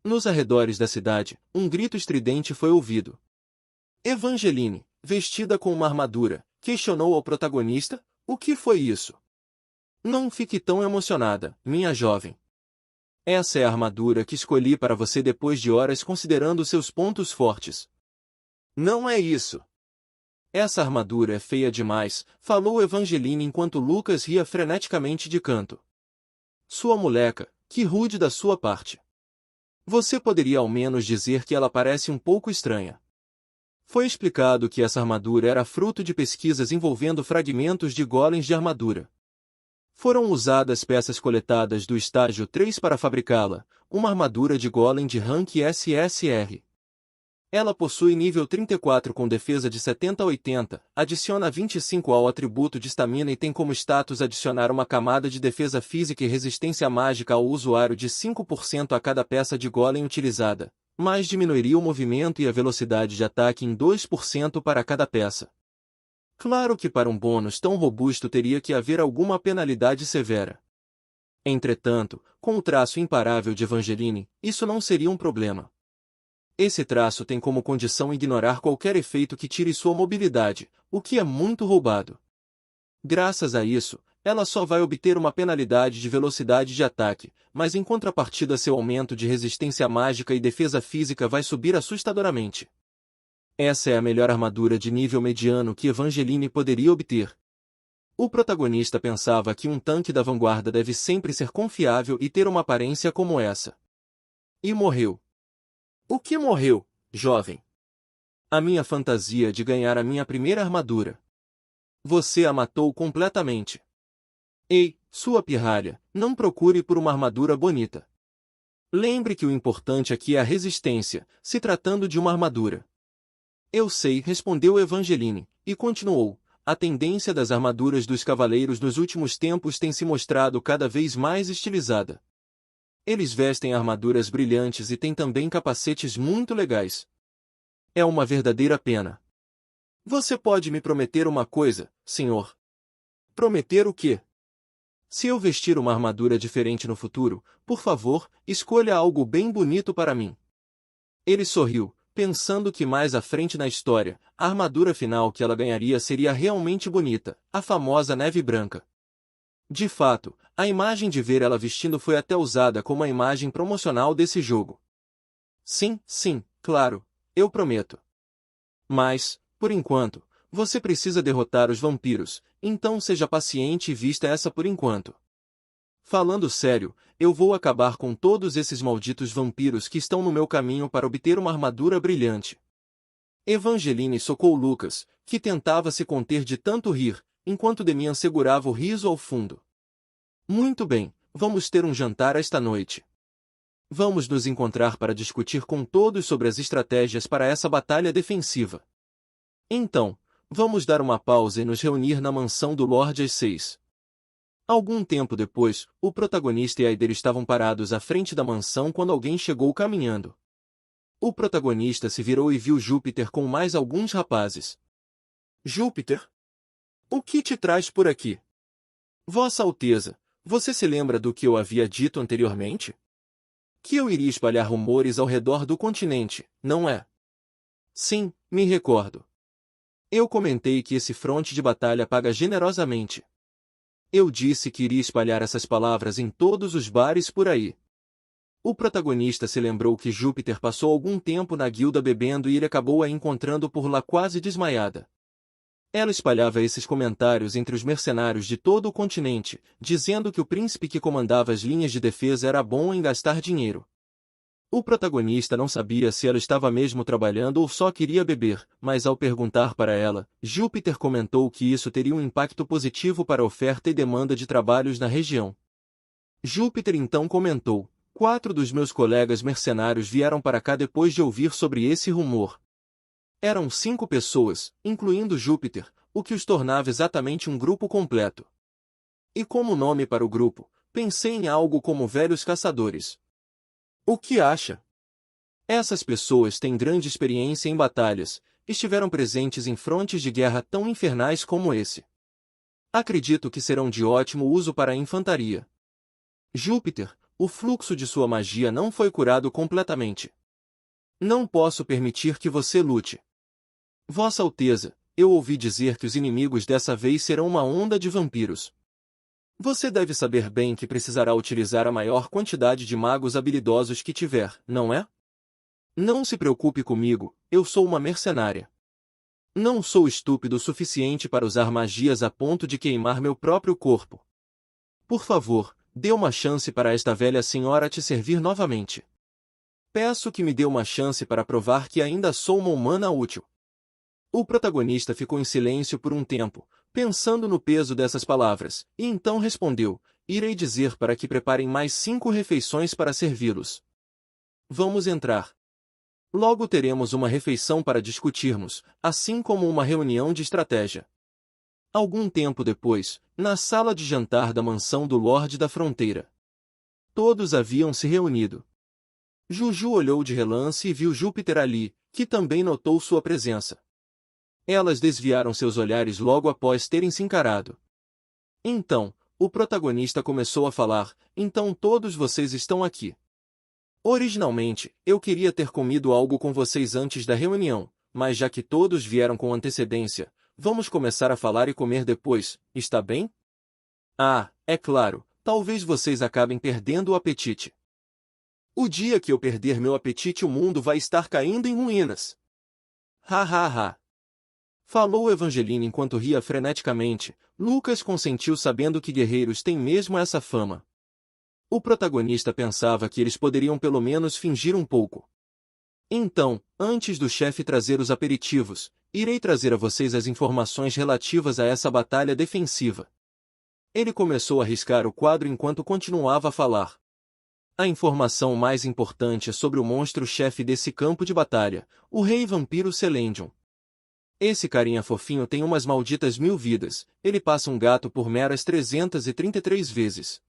Nos arredores da cidade, um grito estridente foi ouvido. Evangeline, vestida com uma armadura, questionou ao protagonista: o que foi isso? Não fique tão emocionada, minha jovem. Essa é a armadura que escolhi para você depois de horas considerando seus pontos fortes. Não é isso. Essa armadura é feia demais, falou Evangeline enquanto Lucas ria freneticamente de canto. Sua moleca, que rude da sua parte. Você poderia ao menos dizer que ela parece um pouco estranha. Foi explicado que essa armadura era fruto de pesquisas envolvendo fragmentos de golems de armadura. Foram usadas peças coletadas do estágio 3 para fabricá-la, uma armadura de golem de rank SSR. Ela possui nível 34 com defesa de 70 a 80, adiciona 25 ao atributo de estamina e tem como status adicionar uma camada de defesa física e resistência mágica ao usuário de 5% a cada peça de golem utilizada, mas diminuiria o movimento e a velocidade de ataque em 2% para cada peça. Claro que para um bônus tão robusto teria que haver alguma penalidade severa. Entretanto, com o traço imparável de Evangeline, isso não seria um problema. Esse traço tem como condição ignorar qualquer efeito que tire sua mobilidade, o que é muito roubado. Graças a isso, ela só vai obter uma penalidade de velocidade de ataque, mas em contrapartida seu aumento de resistência mágica e defesa física vai subir assustadoramente. Essa é a melhor armadura de nível mediano que Evangeline poderia obter. O protagonista pensava que um tanque da vanguarda deve sempre ser confiável e ter uma aparência como essa. E morreu. O que morreu, jovem? A minha fantasia de ganhar a minha primeira armadura. Você a matou completamente. Ei, sua pirralha, não procure por uma armadura bonita. Lembre que o importante aqui é a resistência, se tratando de uma armadura. Eu sei, respondeu Evangeline, e continuou. A tendência das armaduras dos cavaleiros nos últimos tempos tem se mostrado cada vez mais estilizada. Eles vestem armaduras brilhantes e têm também capacetes muito legais. É uma verdadeira pena. Você pode me prometer uma coisa, senhor? Prometer o quê? Se eu vestir uma armadura diferente no futuro, por favor, escolha algo bem bonito para mim. Ele sorriu, pensando que mais à frente na história, a armadura final que ela ganharia seria realmente bonita, a famosa neve branca. De fato, a imagem de ver ela vestindo foi até usada como a imagem promocional desse jogo. Sim, claro, eu prometo. Mas, por enquanto, você precisa derrotar os vampiros, então seja paciente e vista essa por enquanto. Falando sério, eu vou acabar com todos esses malditos vampiros que estão no meu caminho para obter uma armadura brilhante. Evangeline socou Lucas, que tentava se conter de tanto rir, enquanto Demian segurava o riso ao fundo. Muito bem, vamos ter um jantar esta noite. Vamos nos encontrar para discutir com todos sobre as estratégias para essa batalha defensiva. Então, vamos dar uma pausa e nos reunir na mansão do Lorde às 6. Algum tempo depois, o protagonista e Aider estavam parados à frente da mansão quando alguém chegou caminhando. O protagonista se virou e viu Júpiter com mais alguns rapazes. Júpiter? O que te traz por aqui? Vossa Alteza, você se lembra do que eu havia dito anteriormente? Que eu iria espalhar rumores ao redor do continente, não é? Sim, me recordo. Eu comentei que esse fronte de batalha paga generosamente. Eu disse que iria espalhar essas palavras em todos os bares por aí. O protagonista se lembrou que Júpiter passou algum tempo na guilda bebendo e ele acabou a encontrando por lá quase desmaiada. Ela espalhava esses comentários entre os mercenários de todo o continente, dizendo que o príncipe que comandava as linhas de defesa era bom em gastar dinheiro. O protagonista não sabia se ela estava mesmo trabalhando ou só queria beber, mas ao perguntar para ela, Júpiter comentou que isso teria um impacto positivo para a oferta e demanda de trabalhos na região. Júpiter então comentou: 4 dos meus colegas mercenários vieram para cá depois de ouvir sobre esse rumor. Eram 5 pessoas, incluindo Júpiter, o que os tornava exatamente um grupo completo. E como nome para o grupo, pensei em algo como Velhos Caçadores. O que acha? Essas pessoas têm grande experiência em batalhas, estiveram presentes em frontes de guerra tão infernais como esse. Acredito que serão de ótimo uso para a infantaria. Júpiter, o fluxo de sua magia não foi curado completamente. Não posso permitir que você lute. Vossa Alteza, eu ouvi dizer que os inimigos dessa vez serão uma onda de vampiros. Você deve saber bem que precisará utilizar a maior quantidade de magos habilidosos que tiver, não é? Não se preocupe comigo, eu sou uma mercenária. Não sou estúpido o suficiente para usar magias a ponto de queimar meu próprio corpo. Por favor, dê uma chance para esta velha senhora te servir novamente. Peço que me dê uma chance para provar que ainda sou uma humana útil. O protagonista ficou em silêncio por um tempo, pensando no peso dessas palavras, e então respondeu: irei dizer para que preparem mais 5 refeições para servi-los. Vamos entrar. Logo teremos uma refeição para discutirmos, assim como uma reunião de estratégia. Algum tempo depois, na sala de jantar da mansão do Lorde da Fronteira. Todos haviam se reunido. Juju olhou de relance e viu Júpiter ali, que também notou sua presença. Elas desviaram seus olhares logo após terem se encarado. Então, o protagonista começou a falar: então todos vocês estão aqui. Originalmente, eu queria ter comido algo com vocês antes da reunião, mas já que todos vieram com antecedência, vamos começar a falar e comer depois, está bem? Ah, é claro, talvez vocês acabem perdendo o apetite. O dia que eu perder meu apetite o mundo vai estar caindo em ruínas. Ha ha ha. Falou Evangeline enquanto ria freneticamente. Lucas consentiu sabendo que guerreiros têm mesmo essa fama. O protagonista pensava que eles poderiam pelo menos fingir um pouco. Então, antes do chefe trazer os aperitivos, irei trazer a vocês as informações relativas a essa batalha defensiva. Ele começou a riscar o quadro enquanto continuava a falar. A informação mais importante é sobre o monstro-chefe desse campo de batalha, o rei vampiro Celendion. Esse carinha fofinho tem umas malditas 1000 vidas, ele passa um gato por meras 333 vezes.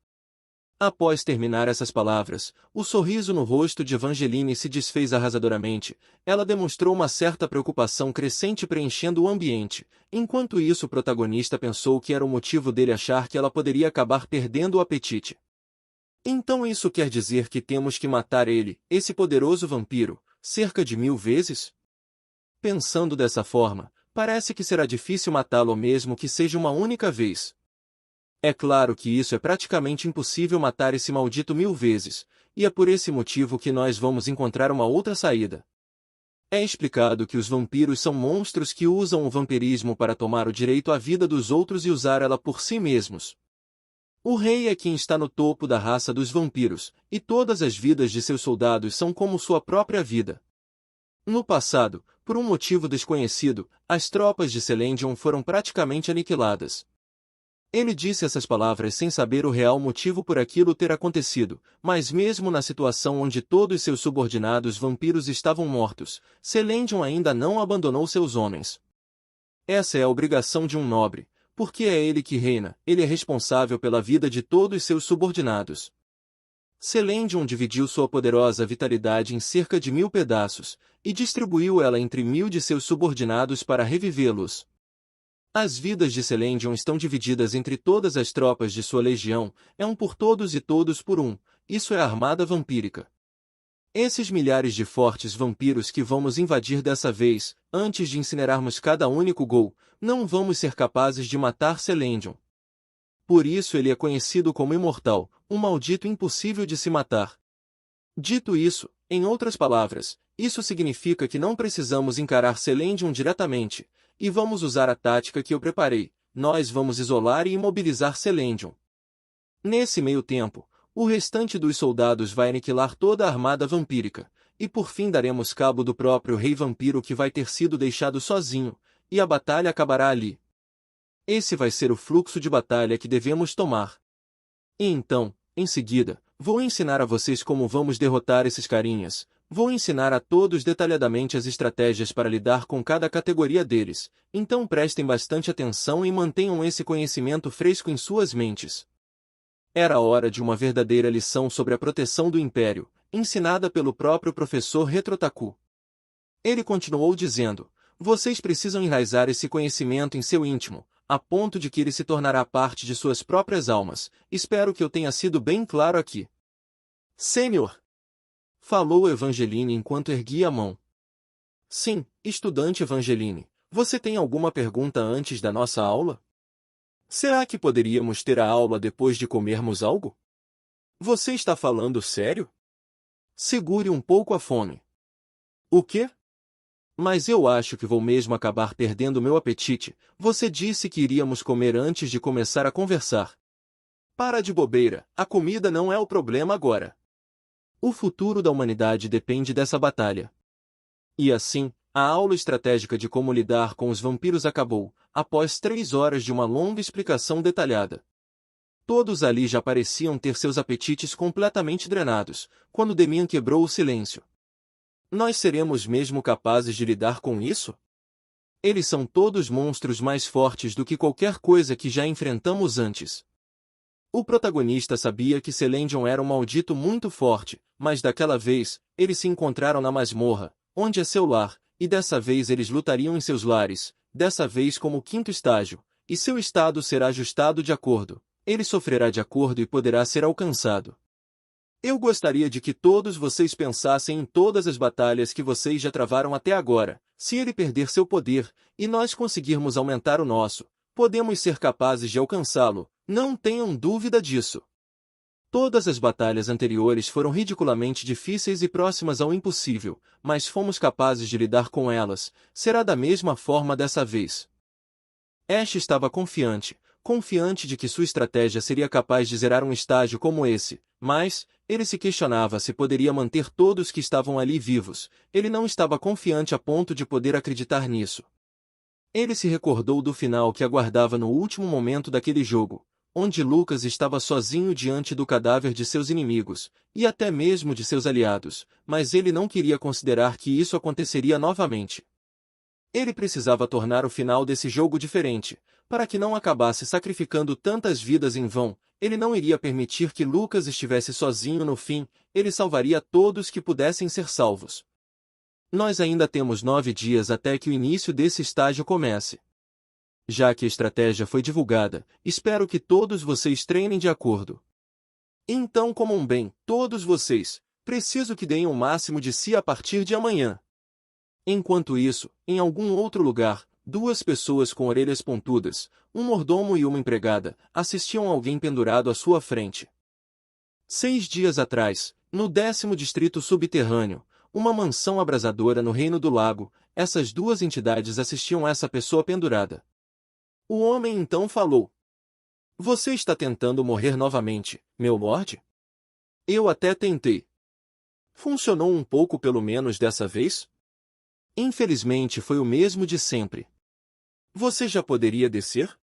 Após terminar essas palavras, o sorriso no rosto de Evangeline se desfez arrasadoramente. Ela demonstrou uma certa preocupação crescente preenchendo o ambiente. Enquanto isso, o protagonista pensou que era o motivo dele achar que ela poderia acabar perdendo o apetite. Então isso quer dizer que temos que matar ele, esse poderoso vampiro, cerca de 1000 vezes? Pensando dessa forma, parece que será difícil matá-lo mesmo que seja uma única vez. É claro que isso é praticamente impossível matar esse maldito 1000 vezes, e é por esse motivo que nós vamos encontrar uma outra saída. É explicado que os vampiros são monstros que usam o vampirismo para tomar o direito à vida dos outros e usar ela por si mesmos. O rei é quem está no topo da raça dos vampiros, e todas as vidas de seus soldados são como sua própria vida. No passado, por um motivo desconhecido, as tropas de Celendion foram praticamente aniquiladas. Ele disse essas palavras sem saber o real motivo por aquilo ter acontecido, mas mesmo na situação onde todos seus subordinados vampiros estavam mortos, Celendion ainda não abandonou seus homens. Essa é a obrigação de um nobre, porque é ele que reina, ele é responsável pela vida de todos seus subordinados. Celendion dividiu sua poderosa vitalidade em cerca de 1000 pedaços, e distribuiu ela entre 1000 de seus subordinados para revivê-los. As vidas de Celendion estão divididas entre todas as tropas de sua legião, é um por todos e todos por um, isso é a armada vampírica. Esses milhares de fortes vampiros que vamos invadir dessa vez, antes de incinerarmos cada único gol, não vamos ser capazes de matar Celendion. Por isso ele é conhecido como imortal, um maldito impossível de se matar. Dito isso, em outras palavras, isso significa que não precisamos encarar Celendion diretamente, e vamos usar a tática que eu preparei, nós vamos isolar e imobilizar Celendion. Nesse meio tempo, o restante dos soldados vai aniquilar toda a armada vampírica, e por fim daremos cabo do próprio rei vampiro que vai ter sido deixado sozinho, e a batalha acabará ali. Esse vai ser o fluxo de batalha que devemos tomar. E então, em seguida, vou ensinar a vocês como vamos derrotar esses carinhas. Vou ensinar a todos detalhadamente as estratégias para lidar com cada categoria deles, então prestem bastante atenção e mantenham esse conhecimento fresco em suas mentes. Era a hora de uma verdadeira lição sobre a proteção do Império, ensinada pelo próprio professor Retrotaku. Ele continuou dizendo: vocês precisam enraizar esse conhecimento em seu íntimo, a ponto de que ele se tornará parte de suas próprias almas. Espero que eu tenha sido bem claro aqui. Sênior! Falou Evangeline enquanto erguia a mão. Sim, estudante Evangeline, você tem alguma pergunta antes da nossa aula? Será que poderíamos ter a aula depois de comermos algo? Você está falando sério? Segure um pouco a fome. O quê? Mas eu acho que vou mesmo acabar perdendo meu apetite. Você disse que iríamos comer antes de começar a conversar. Para de bobeira, a comida não é o problema agora. O futuro da humanidade depende dessa batalha. E assim, a aula estratégica de como lidar com os vampiros acabou, após 3 horas de uma longa explicação detalhada. Todos ali já pareciam ter seus apetites completamente drenados, quando Demian quebrou o silêncio. Nós seremos mesmo capazes de lidar com isso? Eles são todos monstros mais fortes do que qualquer coisa que já enfrentamos antes. O protagonista sabia que Selendion era um maldito muito forte, mas daquela vez, eles se encontraram na masmorra, onde é seu lar, e dessa vez eles lutariam em seus lares, dessa vez como 5º estágio, e seu estado será ajustado de acordo. Ele sofrerá de acordo e poderá ser alcançado. Eu gostaria de que todos vocês pensassem em todas as batalhas que vocês já travaram até agora. Se ele perder seu poder, e nós conseguirmos aumentar o nosso, podemos ser capazes de alcançá-lo, não tenham dúvida disso. Todas as batalhas anteriores foram ridiculamente difíceis e próximas ao impossível, mas fomos capazes de lidar com elas. Será da mesma forma dessa vez. Ash estava confiante de que sua estratégia seria capaz de zerar um estágio como esse, mas ele se questionava se poderia manter todos que estavam ali vivos. Ele não estava confiante a ponto de poder acreditar nisso. Ele se recordou do final que aguardava no último momento daquele jogo, onde Lucas estava sozinho diante do cadáver de seus inimigos, e até mesmo de seus aliados, mas ele não queria considerar que isso aconteceria novamente. Ele precisava tornar o final desse jogo diferente, para que não acabasse sacrificando tantas vidas em vão. Ele não iria permitir que Lucas estivesse sozinho no fim, ele salvaria todos que pudessem ser salvos. Nós ainda temos 9 dias até que o início desse estágio comece. Já que a estratégia foi divulgada, espero que todos vocês treinem de acordo. Então comam bem, todos vocês. Preciso que deem o máximo de si a partir de amanhã. Enquanto isso, em algum outro lugar, 2 pessoas com orelhas pontudas, um mordomo e uma empregada, assistiam alguém pendurado à sua frente. 6 dias atrás, no 10º distrito subterrâneo, uma mansão abrasadora no Reino do Lago, essas 2 entidades assistiam essa pessoa pendurada. O homem então falou: Você está tentando morrer novamente, meu lorde? Eu até tentei. Funcionou um pouco pelo menos dessa vez? Infelizmente foi o mesmo de sempre. Você já poderia descer?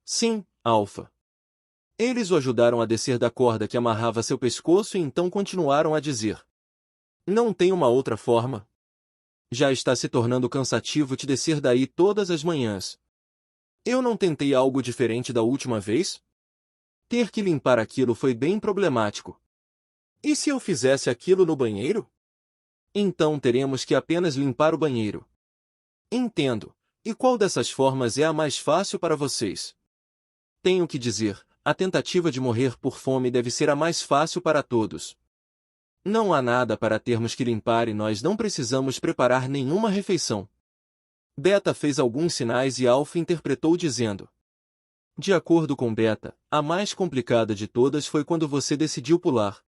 Sim, Alpha. Eles o ajudaram a descer da corda que amarrava seu pescoço e então continuaram a dizer: Não tem uma outra forma? Já está se tornando cansativo te descer daí todas as manhãs. Eu não tentei algo diferente da última vez? Ter que limpar aquilo foi bem problemático. E se eu fizesse aquilo no banheiro? Então teremos que apenas limpar o banheiro. Entendo. E qual dessas formas é a mais fácil para vocês? Tenho que dizer, a tentativa de morrer por fome deve ser a mais fácil para todos. Não há nada para termos que limpar e nós não precisamos preparar nenhuma refeição. Beta fez alguns sinais e Alpha interpretou dizendo: De acordo com Beta, a mais complicada de todas foi quando você decidiu pular.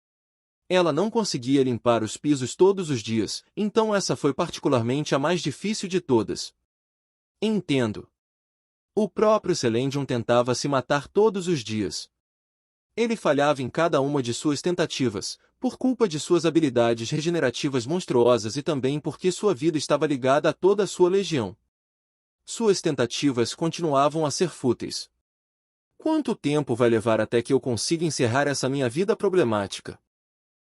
Ela não conseguia limpar os pisos todos os dias, então essa foi particularmente a mais difícil de todas. Entendo. O próprio Selendion tentava se matar todos os dias. Ele falhava em cada uma de suas tentativas, por culpa de suas habilidades regenerativas monstruosas e também porque sua vida estava ligada a toda a sua legião. Suas tentativas continuavam a ser fúteis. Quanto tempo vai levar até que eu consiga encerrar essa minha vida problemática?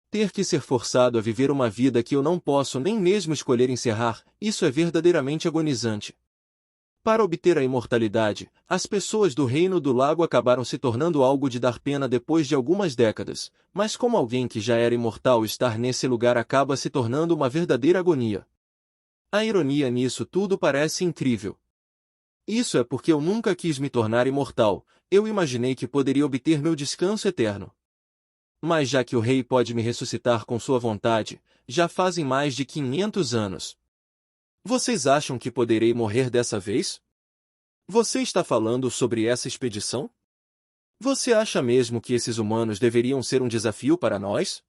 Ter que ser forçado a viver uma vida que eu não posso nem mesmo escolher encerrar, isso é verdadeiramente agonizante. Para obter a imortalidade, as pessoas do Reino do Lago acabaram se tornando algo de dar pena depois de algumas décadas, mas como alguém que já era imortal estar nesse lugar acaba se tornando uma verdadeira agonia. A ironia nisso tudo parece incrível. Isso é porque eu nunca quis me tornar imortal, eu imaginei que poderia obter meu descanso eterno. Mas já que o rei pode me ressuscitar com sua vontade, já fazem mais de 500 anos. Vocês acham que poderei morrer dessa vez? Você está falando sobre essa expedição? Você acha mesmo que esses humanos deveriam ser um desafio para nós?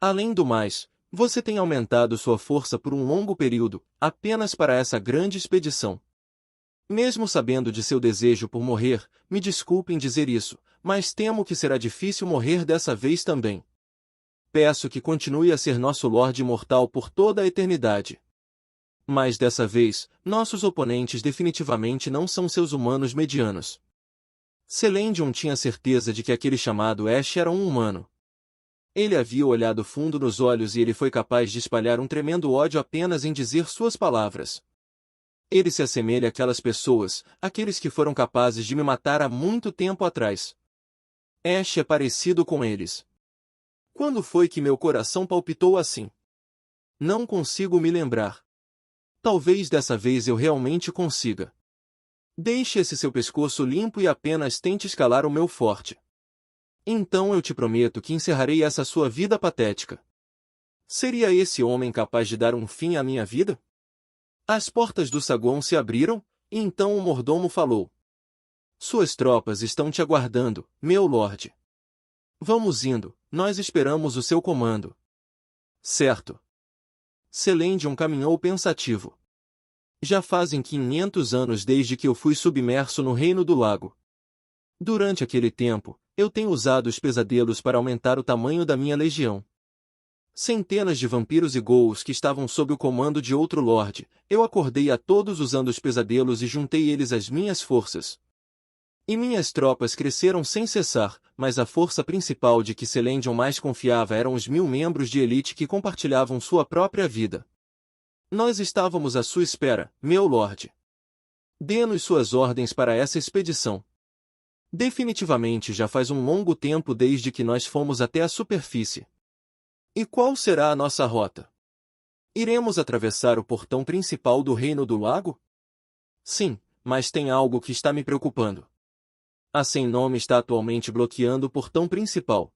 Além do mais, você tem aumentado sua força por um longo período, apenas para essa grande expedição. Mesmo sabendo de seu desejo por morrer, me desculpe em dizer isso, mas temo que será difícil morrer dessa vez também. Peço que continue a ser nosso Lorde Imortal por toda a eternidade. Mas dessa vez, nossos oponentes definitivamente não são seus humanos medianos. Celendion tinha certeza de que aquele chamado Ash era um humano. Ele havia olhado fundo nos olhos e ele foi capaz de espalhar um tremendo ódio apenas em dizer suas palavras. Ele se assemelha àquelas pessoas, aqueles que foram capazes de me matar há muito tempo atrás. Ash é parecido com eles. Quando foi que meu coração palpitou assim? Não consigo me lembrar. Talvez dessa vez eu realmente consiga. Deixe esse seu pescoço limpo e apenas tente escalar o meu forte. Então eu te prometo que encerrarei essa sua vida patética. Seria esse homem capaz de dar um fim à minha vida? As portas do saguão se abriram, e então o mordomo falou. Suas tropas estão te aguardando, meu lorde. Vamos indo, nós esperamos o seu comando. Certo. Celendion caminhou pensativo. Já fazem 500 anos desde que eu fui submerso no Reino do Lago. Durante aquele tempo, eu tenho usado os pesadelos para aumentar o tamanho da minha legião. Centenas de vampiros e ghouls que estavam sob o comando de outro lorde, eu acordei a todos usando os pesadelos e juntei eles às minhas forças. E minhas tropas cresceram sem cessar, mas a força principal de que Celendion mais confiava eram os 1000 membros de elite que compartilhavam sua própria vida. Nós estávamos à sua espera, meu lorde. Dê-nos suas ordens para essa expedição. Definitivamente já faz um longo tempo desde que nós fomos até a superfície. E qual será a nossa rota? Iremos atravessar o portão principal do Reino do Lago? Sim, mas tem algo que está me preocupando. A Sem Nome está atualmente bloqueando o portão principal.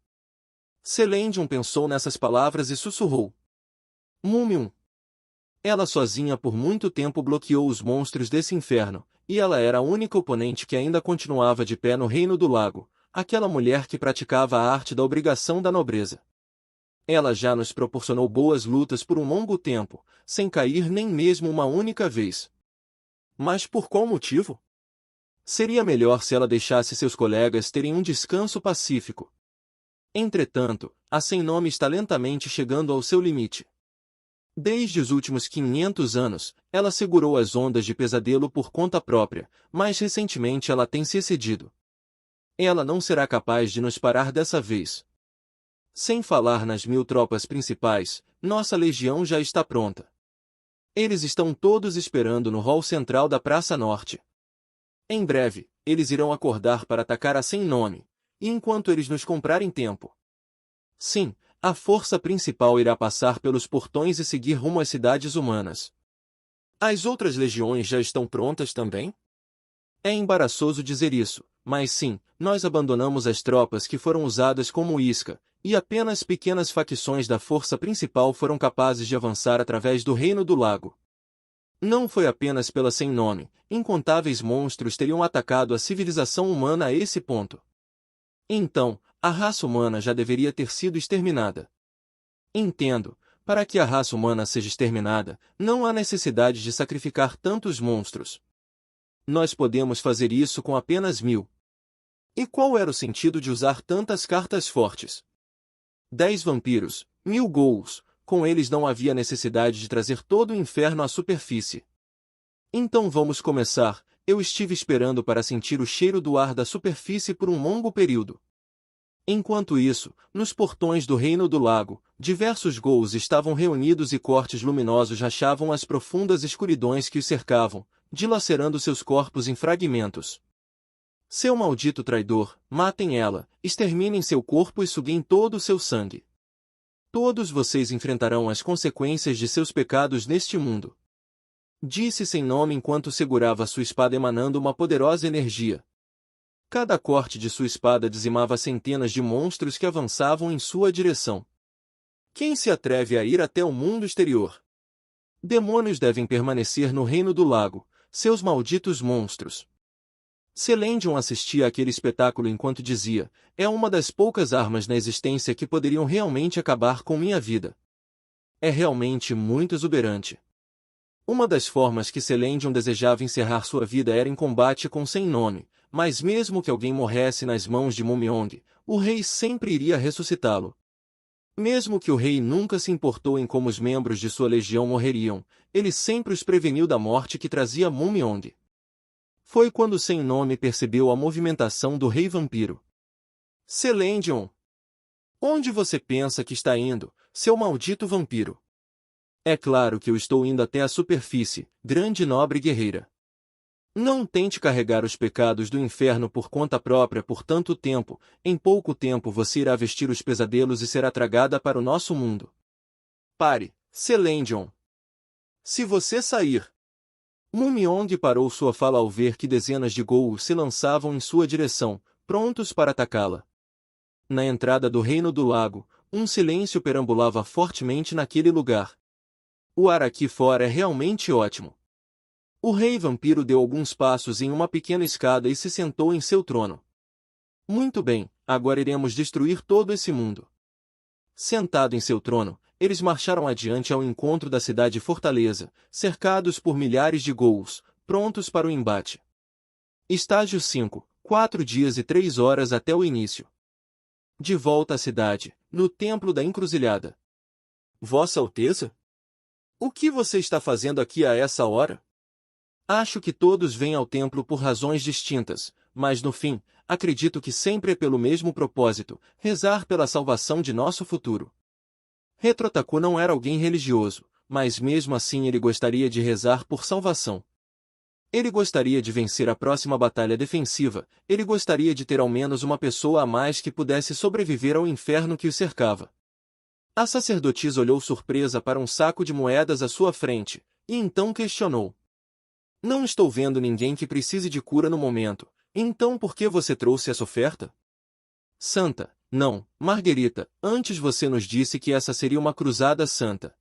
Celendion pensou nessas palavras e sussurrou. Múmium. Ela sozinha por muito tempo bloqueou os monstros desse inferno, e ela era a única oponente que ainda continuava de pé no Reino do Lago, aquela mulher que praticava a arte da obrigação da nobreza. Ela já nos proporcionou boas lutas por um longo tempo, sem cair nem mesmo uma única vez. Mas por qual motivo? Seria melhor se ela deixasse seus colegas terem um descanso pacífico. Entretanto, a Sem Nome está lentamente chegando ao seu limite. Desde os últimos 500 anos, ela segurou as ondas de pesadelo por conta própria, mas recentemente ela tem se excedido. Ela não será capaz de nos parar dessa vez. Sem falar nas 1000 tropas principais, nossa legião já está pronta. Eles estão todos esperando no hall central da Praça Norte. Em breve, eles irão acordar para atacar a Sem Nome, e enquanto eles nos comprarem tempo. Sim, a força principal irá passar pelos portões e seguir rumo às cidades humanas. As outras legiões já estão prontas também? É embaraçoso dizer isso, mas sim, nós abandonamos as tropas que foram usadas como isca, e apenas pequenas facções da força principal foram capazes de avançar através do Reino do Lago. Não foi apenas pela Sem Nome, incontáveis monstros teriam atacado a civilização humana a esse ponto. Então, a raça humana já deveria ter sido exterminada. Entendo, para que a raça humana seja exterminada, não há necessidade de sacrificar tantos monstros. Nós podemos fazer isso com apenas 1000. E qual era o sentido de usar tantas cartas fortes? 10 vampiros, 1000 ghouls, com eles não havia necessidade de trazer todo o inferno à superfície. Então vamos começar, eu estive esperando para sentir o cheiro do ar da superfície por um longo período. Enquanto isso, nos portões do Reino do Lago, diversos ghouls estavam reunidos e cortes luminosos rachavam as profundas escuridões que os cercavam, dilacerando seus corpos em fragmentos. Seu maldito traidor, matem ela, exterminem seu corpo e suguem todo o seu sangue. Todos vocês enfrentarão as consequências de seus pecados neste mundo. Disse Sem Nome enquanto segurava sua espada emanando uma poderosa energia. Cada corte de sua espada dizimava centenas de monstros que avançavam em sua direção. Quem se atreve a ir até o mundo exterior? Demônios devem permanecer no reino do lago, seus malditos monstros. Celendion assistia àquele espetáculo enquanto dizia, é uma das poucas armas na existência que poderiam realmente acabar com minha vida. É realmente muito exuberante. Uma das formas que Celendion desejava encerrar sua vida era em combate com sem nome, mas mesmo que alguém morresse nas mãos de Mumiong, o rei sempre iria ressuscitá-lo. Mesmo que o rei nunca se importou em como os membros de sua legião morreriam, ele sempre os preveniu da morte que trazia Mumiong. Foi quando Sem Nome percebeu a movimentação do rei vampiro. Celendion! Onde você pensa que está indo, seu maldito vampiro? É claro que eu estou indo até a superfície, grande e nobre guerreira. Não tente carregar os pecados do inferno por conta própria por tanto tempo, em pouco tempo você irá vestir os pesadelos e será tragada para o nosso mundo. Pare, Celendion! Se você sair... Mumiong parou sua fala ao ver que dezenas de ghouls se lançavam em sua direção, prontos para atacá-la. Na entrada do Reino do Lago, um silêncio perambulava fortemente naquele lugar. O ar aqui fora é realmente ótimo. O rei vampiro deu alguns passos em uma pequena escada e se sentou em seu trono. Muito bem, agora iremos destruir todo esse mundo. Sentado em seu trono, eles marcharam adiante ao encontro da cidade-fortaleza, cercados por milhares de ghouls, prontos para o embate. Estágio 5, 4 dias e 3 horas até o início. De volta à cidade, no Templo da Encruzilhada. Vossa Alteza? O que você está fazendo aqui a essa hora? Acho que todos vêm ao templo por razões distintas, mas no fim, acredito que sempre é pelo mesmo propósito, rezar pela salvação de nosso futuro. Retrotaku não era alguém religioso, mas mesmo assim ele gostaria de rezar por salvação. Ele gostaria de vencer a próxima batalha defensiva, ele gostaria de ter ao menos uma pessoa a mais que pudesse sobreviver ao inferno que o cercava. A sacerdotisa olhou surpresa para um saco de moedas à sua frente, e então questionou. Não estou vendo ninguém que precise de cura no momento, então por que você trouxe essa oferta? Santa, não, Marguerita, antes você nos disse que essa seria uma cruzada santa.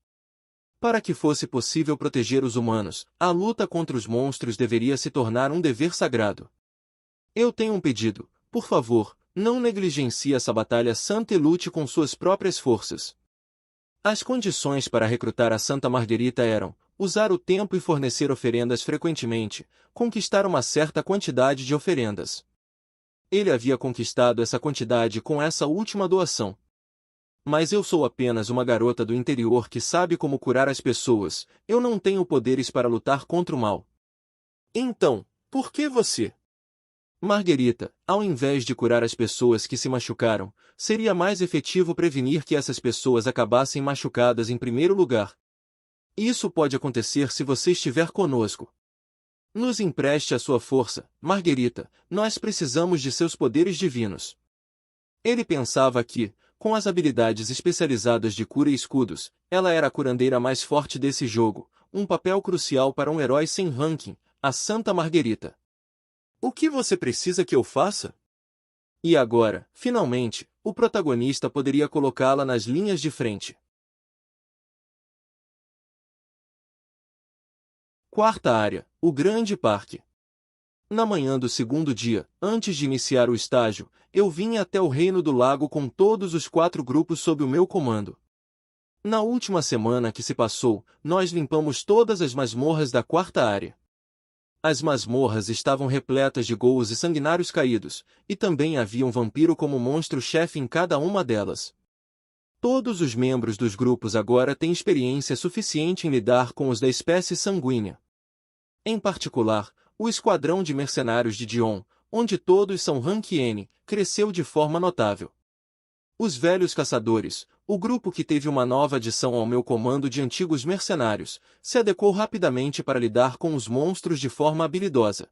Para que fosse possível proteger os humanos, a luta contra os monstros deveria se tornar um dever sagrado. Eu tenho um pedido, por favor, não negligencie essa batalha santa e lute com suas próprias forças. As condições para recrutar a Santa Marguerita eram usar o tempo e fornecer oferendas frequentemente, conquistar uma certa quantidade de oferendas. Ele havia conquistado essa quantidade com essa última doação. Mas eu sou apenas uma garota do interior que sabe como curar as pessoas, eu não tenho poderes para lutar contra o mal. Então, por que você? Marguerita, ao invés de curar as pessoas que se machucaram, seria mais efetivo prevenir que essas pessoas acabassem machucadas em primeiro lugar. Isso pode acontecer se você estiver conosco. Nos empreste a sua força, Marguerita, nós precisamos de seus poderes divinos. Ele pensava que, com as habilidades especializadas de cura e escudos, ela era a curandeira mais forte desse jogo, um papel crucial para um herói sem ranking, a Santa Marguerita. O que você precisa que eu faça? E agora, finalmente, o protagonista poderia colocá-la nas linhas de frente. Quarta área, o Grande Parque. Na manhã do segundo dia, antes de iniciar o estágio, eu vim até o Reino do Lago com todos os 4 grupos sob o meu comando. Na última semana que se passou, nós limpamos todas as masmorras da quarta área. As masmorras estavam repletas de ghouls e sanguinários caídos, e também havia um vampiro como monstro-chefe em cada uma delas. Todos os membros dos grupos agora têm experiência suficiente em lidar com os da espécie sanguínea. Em particular, o esquadrão de mercenários de Dion, onde todos são Rank N, cresceu de forma notável. Os velhos caçadores, o grupo que teve uma nova adição ao meu comando de antigos mercenários, se adequou rapidamente para lidar com os monstros de forma habilidosa.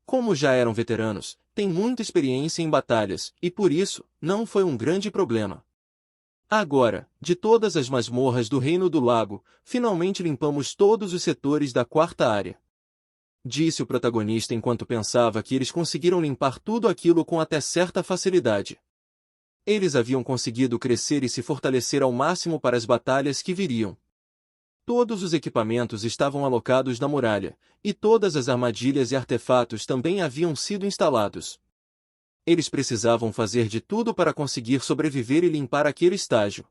Como já eram veteranos, têm muita experiência em batalhas, e por isso, não foi um grande problema. Agora, de todas as masmorras do Reino do Lago, finalmente limpamos todos os setores da quarta área. disse o protagonista enquanto pensava que eles conseguiram limpar tudo aquilo com até certa facilidade. Eles haviam conseguido crescer e se fortalecer ao máximo para as batalhas que viriam. Todos os equipamentos estavam alocados na muralha, e todas as armadilhas e artefatos também haviam sido instalados. Eles precisavam fazer de tudo para conseguir sobreviver e limpar aquele estágio.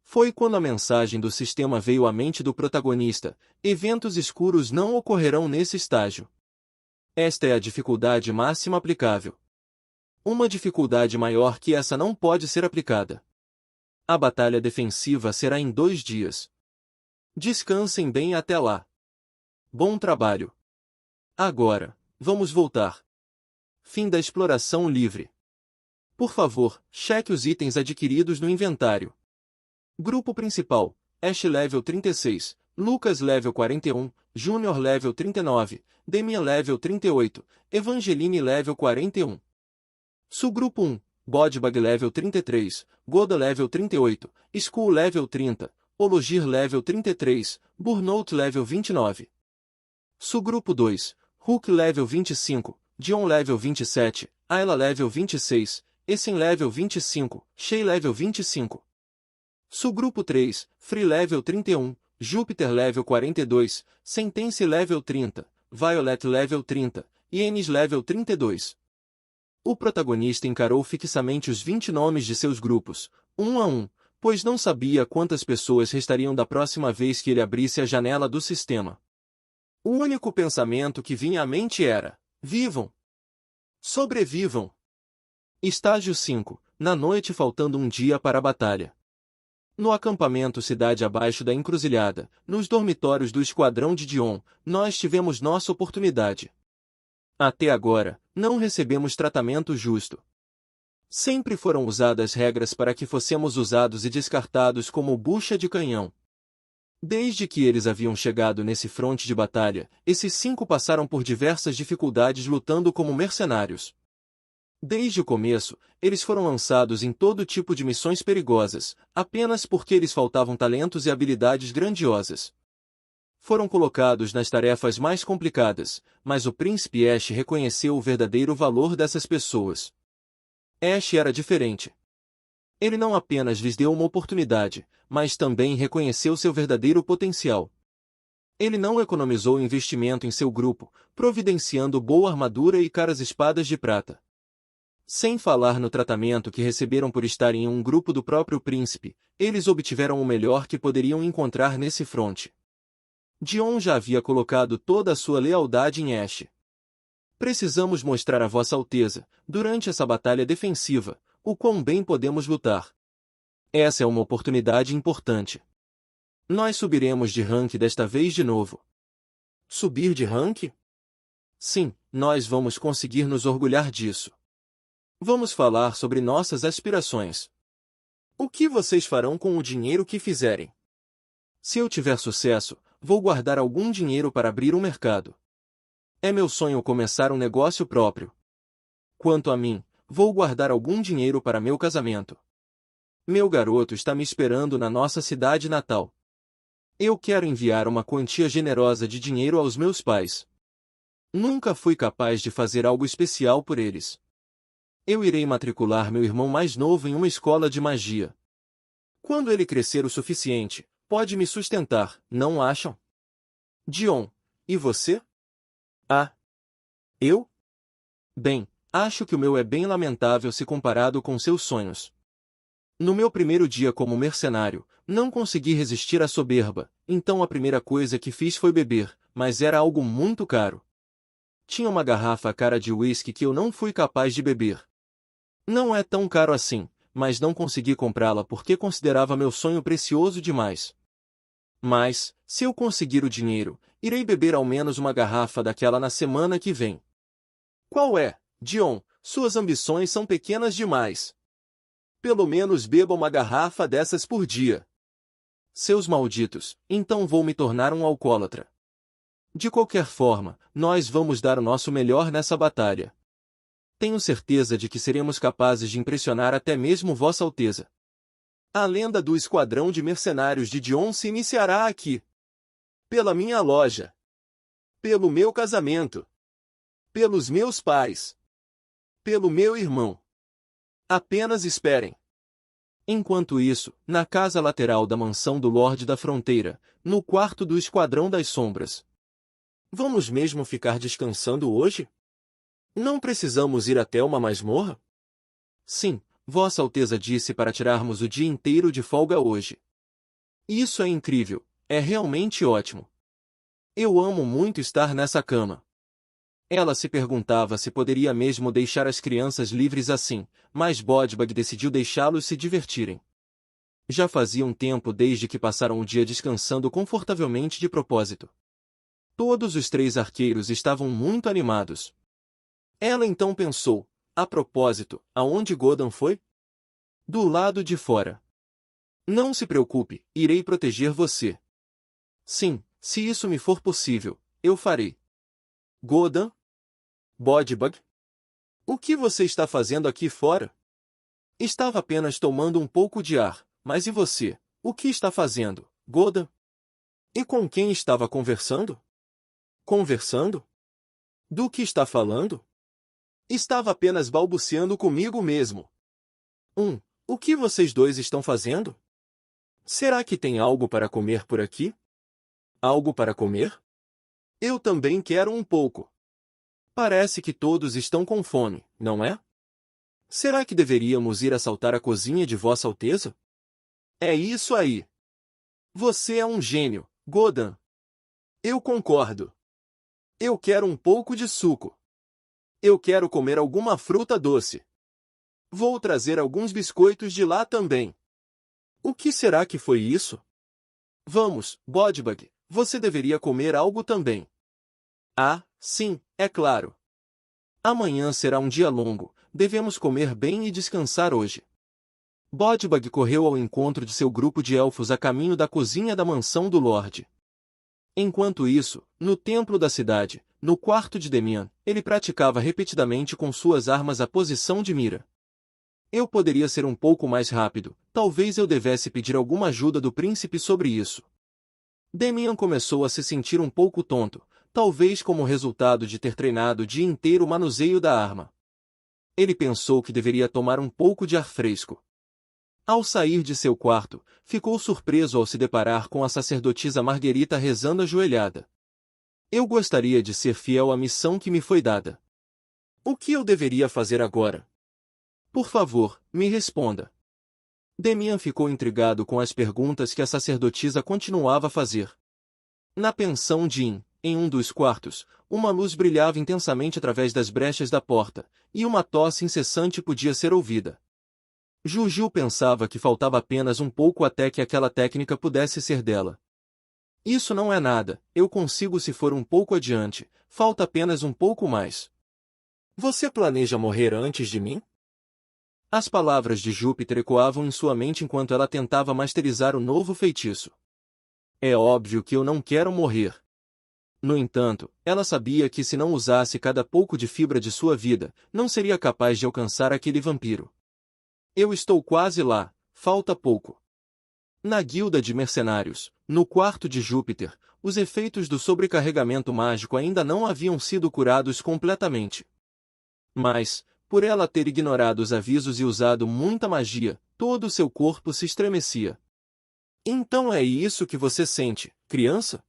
Foi quando a mensagem do sistema veio à mente do protagonista: eventos escuros não ocorrerão nesse estágio. Esta é a dificuldade máxima aplicável. Uma dificuldade maior que essa não pode ser aplicada. A batalha defensiva será em 2 dias. Descansem bem até lá. Bom trabalho. Agora, vamos voltar. Fim da exploração livre. Por favor, cheque os itens adquiridos no inventário. Grupo principal: Ash level 36, Lucas level 41, Júnior level 39, Demian level 38, Evangeline level 41. Subgrupo 1: Bodbug level 33, Goda level 38, Skull level 30, Ologir level 33, Burnout level 29. Subgrupo 2: Hulk level 25, Dion level 27, Ayla level 26, Essen level 25, Shay level 25. Subgrupo 3: Free level 31, Júpiter level 42, Sentence level 30, Violet level 30, e Enis level 32. O protagonista encarou fixamente os 20 nomes de seus grupos, um a um, pois não sabia quantas pessoas restariam da próxima vez que ele abrisse a janela do sistema. O único pensamento que vinha à mente era: vivam! Sobrevivam! Estágio 5, na noite faltando um dia para a batalha. No acampamento cidade abaixo da encruzilhada, nos dormitórios do esquadrão de Dion, nós tivemos nossa oportunidade. Até agora, não recebemos tratamento justo. Sempre foram usadas regras para que fossemos usados e descartados como bucha de canhão. Desde que eles haviam chegado nesse fronte de batalha, esses 5 passaram por diversas dificuldades lutando como mercenários. Desde o começo, eles foram lançados em todo tipo de missões perigosas, apenas porque lhes faltavam talentos e habilidades grandiosas. Foram colocados nas tarefas mais complicadas, mas o príncipe Ash reconheceu o verdadeiro valor dessas pessoas. Ash era diferente. Ele não apenas lhes deu uma oportunidade, mas também reconheceu seu verdadeiro potencial. Ele não economizou investimento em seu grupo, providenciando boa armadura e caras espadas de prata. Sem falar no tratamento que receberam por estarem em um grupo do próprio príncipe, eles obtiveram o melhor que poderiam encontrar nesse fronte. Dion já havia colocado toda a sua lealdade em Ash. Precisamos mostrar a Vossa Alteza, durante essa batalha defensiva, o quão bem podemos lutar. Essa é uma oportunidade importante. Nós subiremos de rank desta vez de novo. Subir de rank? Sim, nós vamos conseguir nos orgulhar disso. Vamos falar sobre nossas aspirações. O que vocês farão com o dinheiro que fizerem? Se eu tiver sucesso, vou guardar algum dinheiro para abrir um mercado. É meu sonho começar um negócio próprio. Quanto a mim, vou guardar algum dinheiro para meu casamento. Meu garoto está me esperando na nossa cidade natal. Eu quero enviar uma quantia generosa de dinheiro aos meus pais. Nunca fui capaz de fazer algo especial por eles. Eu irei matricular meu irmão mais novo em uma escola de magia. Quando ele crescer o suficiente, pode me sustentar, não acham? Dion, e você? Ah, eu? Bem, acho que o meu é bem lamentável se comparado com seus sonhos. No meu primeiro dia como mercenário, não consegui resistir à soberba, então a primeira coisa que fiz foi beber, mas era algo muito caro. Tinha uma garrafa cara de uísque que eu não fui capaz de beber. Não é tão caro assim, mas não consegui comprá-la porque considerava meu sonho precioso demais. Mas, se eu conseguir o dinheiro, irei beber ao menos uma garrafa daquela na semana que vem. Qual é, Dion? Suas ambições são pequenas demais. Pelo menos beba uma garrafa dessas por dia. Seus malditos, então vou me tornar um alcoólatra. De qualquer forma, nós vamos dar o nosso melhor nessa batalha. Tenho certeza de que seremos capazes de impressionar até mesmo Vossa Alteza. A lenda do esquadrão de mercenários de Dion se iniciará aqui. Pela minha loja. Pelo meu casamento. Pelos meus pais. Pelo meu irmão. Apenas esperem. Enquanto isso, na casa lateral da mansão do Lorde da Fronteira, no quarto do Esquadrão das Sombras. Vamos mesmo ficar descansando hoje? Não precisamos ir até uma masmorra? Sim, Vossa Alteza disse para tirarmos o dia inteiro de folga hoje. Isso é incrível, é realmente ótimo. Eu amo muito estar nessa cama. Ela se perguntava se poderia mesmo deixar as crianças livres assim, mas Bodbug decidiu deixá-los se divertirem. Já fazia um tempo desde que passaram o dia descansando confortavelmente de propósito. Todos os 3 arqueiros estavam muito animados. Ela então pensou, a propósito, aonde Godan foi? Do lado de fora. Não se preocupe, irei proteger você. Sim, se isso me for possível, eu farei. Godan? Bodbug? O que você está fazendo aqui fora? Estava apenas tomando um pouco de ar, mas e você? O que está fazendo, Godan? E com quem estava conversando? Conversando? Do que está falando? Estava apenas balbuciando comigo mesmo. O que vocês dois estão fazendo? Será que tem algo para comer por aqui? Algo para comer? Eu também quero um pouco. Parece que todos estão com fome, não é? Será que deveríamos ir assaltar a cozinha de Vossa Alteza? É isso aí. Você é um gênio, Godan. Eu concordo. Eu quero um pouco de suco. Eu quero comer alguma fruta doce. Vou trazer alguns biscoitos de lá também. O que será que foi isso? Vamos, Bodbug, você deveria comer algo também. Ah, sim, é claro. Amanhã será um dia longo, devemos comer bem e descansar hoje. Bodbug correu ao encontro de seu grupo de elfos a caminho da cozinha da mansão do Lorde. Enquanto isso, no templo da cidade, no quarto de Demian, ele praticava repetidamente com suas armas a posição de mira. Eu poderia ser um pouco mais rápido, talvez eu devesse pedir alguma ajuda do príncipe sobre isso. Demian começou a se sentir um pouco tonto, talvez como resultado de ter treinado o dia inteiro o manuseio da arma. Ele pensou que deveria tomar um pouco de ar fresco. Ao sair de seu quarto, ficou surpreso ao se deparar com a sacerdotisa Marguerita rezando ajoelhada. Eu gostaria de ser fiel à missão que me foi dada. O que eu deveria fazer agora? Por favor, me responda. Demian ficou intrigado com as perguntas que a sacerdotisa continuava a fazer. Na pensão de In, em um dos quartos, uma luz brilhava intensamente através das brechas da porta, e uma tosse incessante podia ser ouvida. Juju pensava que faltava apenas um pouco até que aquela técnica pudesse ser dela. Isso não é nada, eu consigo se for um pouco adiante, falta apenas um pouco mais. Você planeja morrer antes de mim? As palavras de Júpiter ecoavam em sua mente enquanto ela tentava masterizar o novo feitiço. É óbvio que eu não quero morrer. No entanto, ela sabia que se não usasse cada pouco de fibra de sua vida, não seria capaz de alcançar aquele vampiro. Eu estou quase lá, falta pouco. Na guilda de mercenários, no quarto de Júpiter, os efeitos do sobrecarregamento mágico ainda não haviam sido curados completamente. Mas, por ela ter ignorado os avisos e usado muita magia, todo o seu corpo se estremecia. Então é isso que você sente, criança?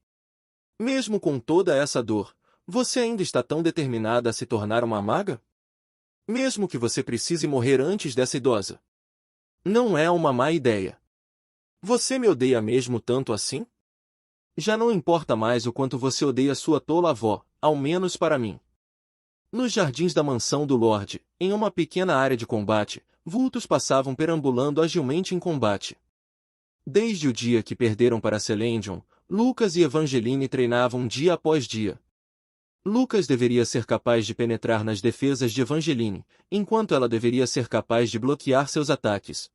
Mesmo com toda essa dor, você ainda está tão determinada a se tornar uma maga? Mesmo que você precise morrer antes dessa idosa. Não é uma má ideia. Você me odeia mesmo tanto assim? Já não importa mais o quanto você odeia sua tola avó, ao menos para mim. Nos jardins da mansão do Lorde, em uma pequena área de combate, vultos passavam perambulando agilmente em combate. Desde o dia que perderam para Celendion, Lucas e Evangeline treinavam dia após dia. Lucas deveria ser capaz de penetrar nas defesas de Evangeline, enquanto ela deveria ser capaz de bloquear seus ataques.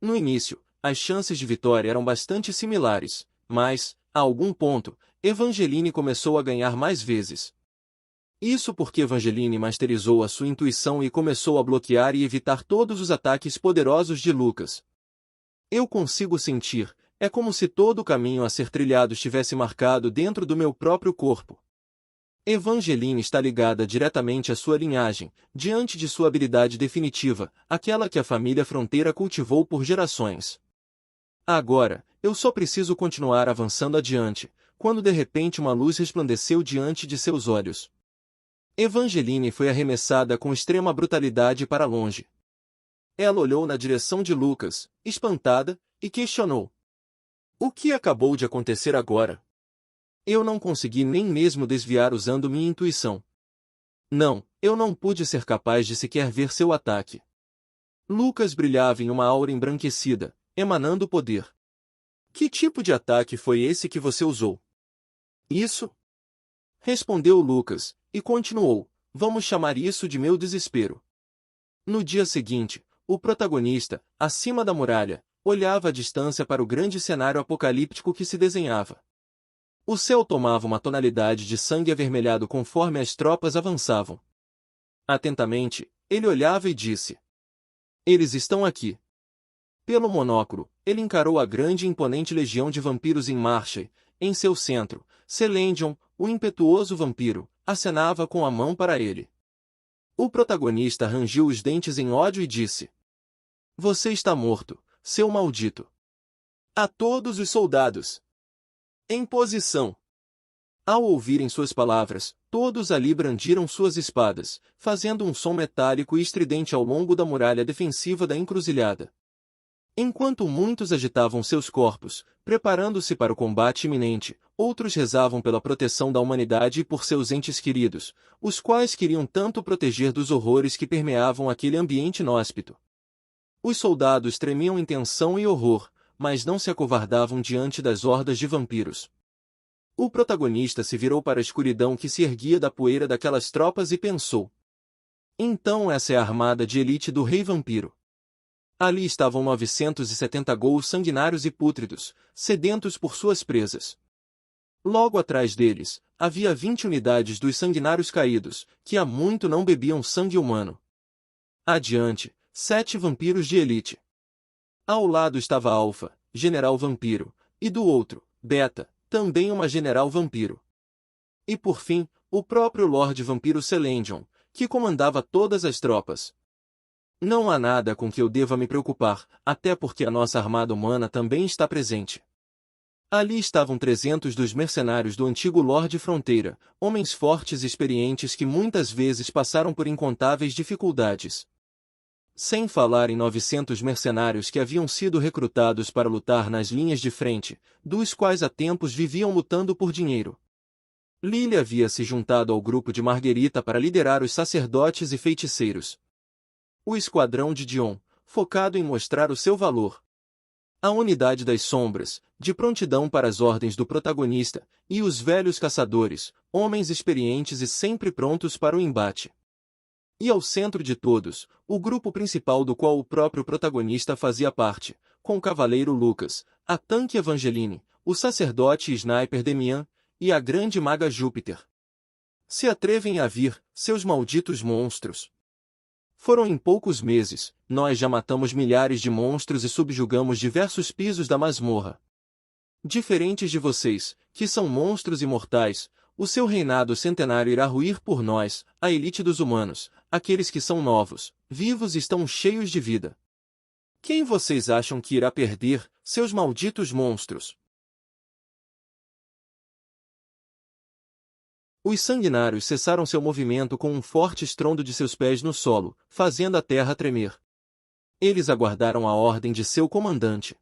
No início, as chances de vitória eram bastante similares, mas, a algum ponto, Evangeline começou a ganhar mais vezes. Isso porque Evangeline masterizou a sua intuição e começou a bloquear e evitar todos os ataques poderosos de Lucas. Eu consigo sentir, é como se todo o caminho a ser trilhado estivesse marcado dentro do meu próprio corpo. Evangeline está ligada diretamente à sua linhagem, diante de sua habilidade definitiva, aquela que a família Fronteira cultivou por gerações. Agora, eu só preciso continuar avançando adiante, quando de repente uma luz resplandeceu diante de seus olhos. Evangeline foi arremessada com extrema brutalidade para longe. Ela olhou na direção de Lucas, espantada, e questionou: o que acabou de acontecer agora? Eu não consegui nem mesmo desviar usando minha intuição. Não, eu não pude ser capaz de sequer ver seu ataque. Lucas brilhava em uma aura embranquecida, emanando poder. Que tipo de ataque foi esse que você usou? Isso? Respondeu Lucas, e continuou: vamos chamar isso de meu desespero. No dia seguinte, o protagonista, acima da muralha, olhava à distância para o grande cenário apocalíptico que se desenhava. O céu tomava uma tonalidade de sangue avermelhado conforme as tropas avançavam. Atentamente, ele olhava e disse: eles estão aqui. Pelo monóculo, ele encarou a grande e imponente legião de vampiros em marcha e, em seu centro, Celendion, o impetuoso vampiro, acenava com a mão para ele. O protagonista rangiu os dentes em ódio e disse: você está morto, seu maldito. A todos os soldados. Em posição. Ao ouvirem suas palavras, todos ali brandiram suas espadas, fazendo um som metálico e estridente ao longo da muralha defensiva da encruzilhada. Enquanto muitos agitavam seus corpos, preparando-se para o combate iminente, outros rezavam pela proteção da humanidade e por seus entes queridos, os quais queriam tanto proteger dos horrores que permeavam aquele ambiente inóspito. Os soldados tremiam em tensão e horror, mas não se acovardavam diante das hordas de vampiros. O protagonista se virou para a escuridão que se erguia da poeira daquelas tropas e pensou: então essa é a armada de elite do Rei Vampiro. Ali estavam 970 ghouls sanguinários e pútridos, sedentos por suas presas. Logo atrás deles, havia 20 unidades dos sanguinários caídos, que há muito não bebiam sangue humano. Adiante, 7 vampiros de elite. Ao lado estava Alpha, general vampiro, e do outro, Beta, também uma general vampiro. E por fim, o próprio Lorde Vampiro Celendion, que comandava todas as tropas. Não há nada com que eu deva me preocupar, até porque a nossa armada humana também está presente. Ali estavam 300 dos mercenários do antigo Lorde Fronteira, homens fortes e experientes que muitas vezes passaram por incontáveis dificuldades. Sem falar em 900 mercenários que haviam sido recrutados para lutar nas linhas de frente, dos quais há tempos viviam lutando por dinheiro. Lily havia se juntado ao grupo de Marguerita para liderar os sacerdotes e feiticeiros. O esquadrão de Dion, focado em mostrar o seu valor. A unidade das sombras, de prontidão para as ordens do protagonista, e os velhos caçadores, homens experientes e sempre prontos para o embate. E ao centro de todos, o grupo principal do qual o próprio protagonista fazia parte, com o cavaleiro Lucas, a tanque Evangeline, o sacerdote e sniper Demian, e a grande maga Júpiter. Se atrevem a vir, seus malditos monstros. Foram em poucos meses, nós já matamos milhares de monstros e subjugamos diversos pisos da masmorra. Diferentes de vocês, que são monstros imortais, o seu reinado centenário irá ruir por nós, a elite dos humanos, aqueles que são novos, vivos e estão cheios de vida. Quem vocês acham que irá perder, seus malditos monstros? Os sanguinários cessaram seu movimento com um forte estrondo de seus pés no solo, fazendo a terra tremer. Eles aguardaram a ordem de seu comandante.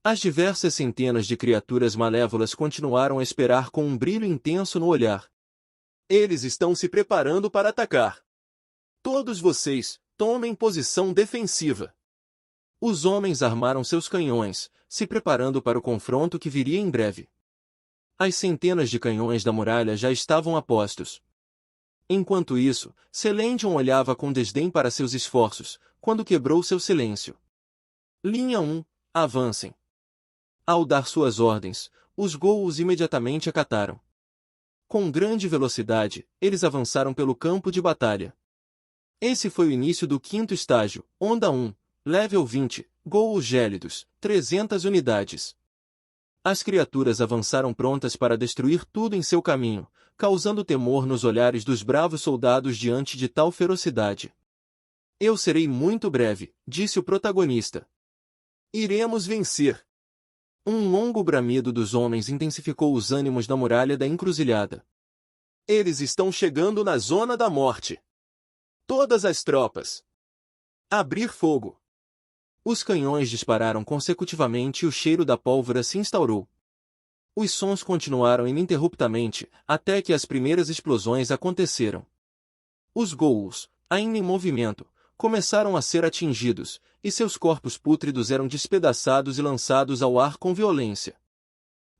As diversas centenas de criaturas malévolas continuaram a esperar com um brilho intenso no olhar. Eles estão se preparando para atacar. Todos vocês, tomem posição defensiva. Os homens armaram seus canhões, se preparando para o confronto que viria em breve. As centenas de canhões da muralha já estavam a postos. Enquanto isso, Celendion olhava com desdém para seus esforços, quando quebrou seu silêncio. Linha 1, avancem. Ao dar suas ordens, os ghouls imediatamente acataram. Com grande velocidade, eles avançaram pelo campo de batalha. Esse foi o início do 5º estágio, Onda 1, Level 20, ghouls gélidos, 300 unidades. As criaturas avançaram prontas para destruir tudo em seu caminho, causando temor nos olhares dos bravos soldados diante de tal ferocidade. Eu serei muito breve, disse o protagonista. Iremos vencer. Um longo bramido dos homens intensificou os ânimos na muralha da encruzilhada. Eles estão chegando na zona da morte. Todas as tropas. Abrir fogo. Os canhões dispararam consecutivamente e o cheiro da pólvora se instaurou. Os sons continuaram ininterruptamente, até que as primeiras explosões aconteceram. Os ghouls, ainda em movimento, começaram a ser atingidos, e seus corpos pútridos eram despedaçados e lançados ao ar com violência.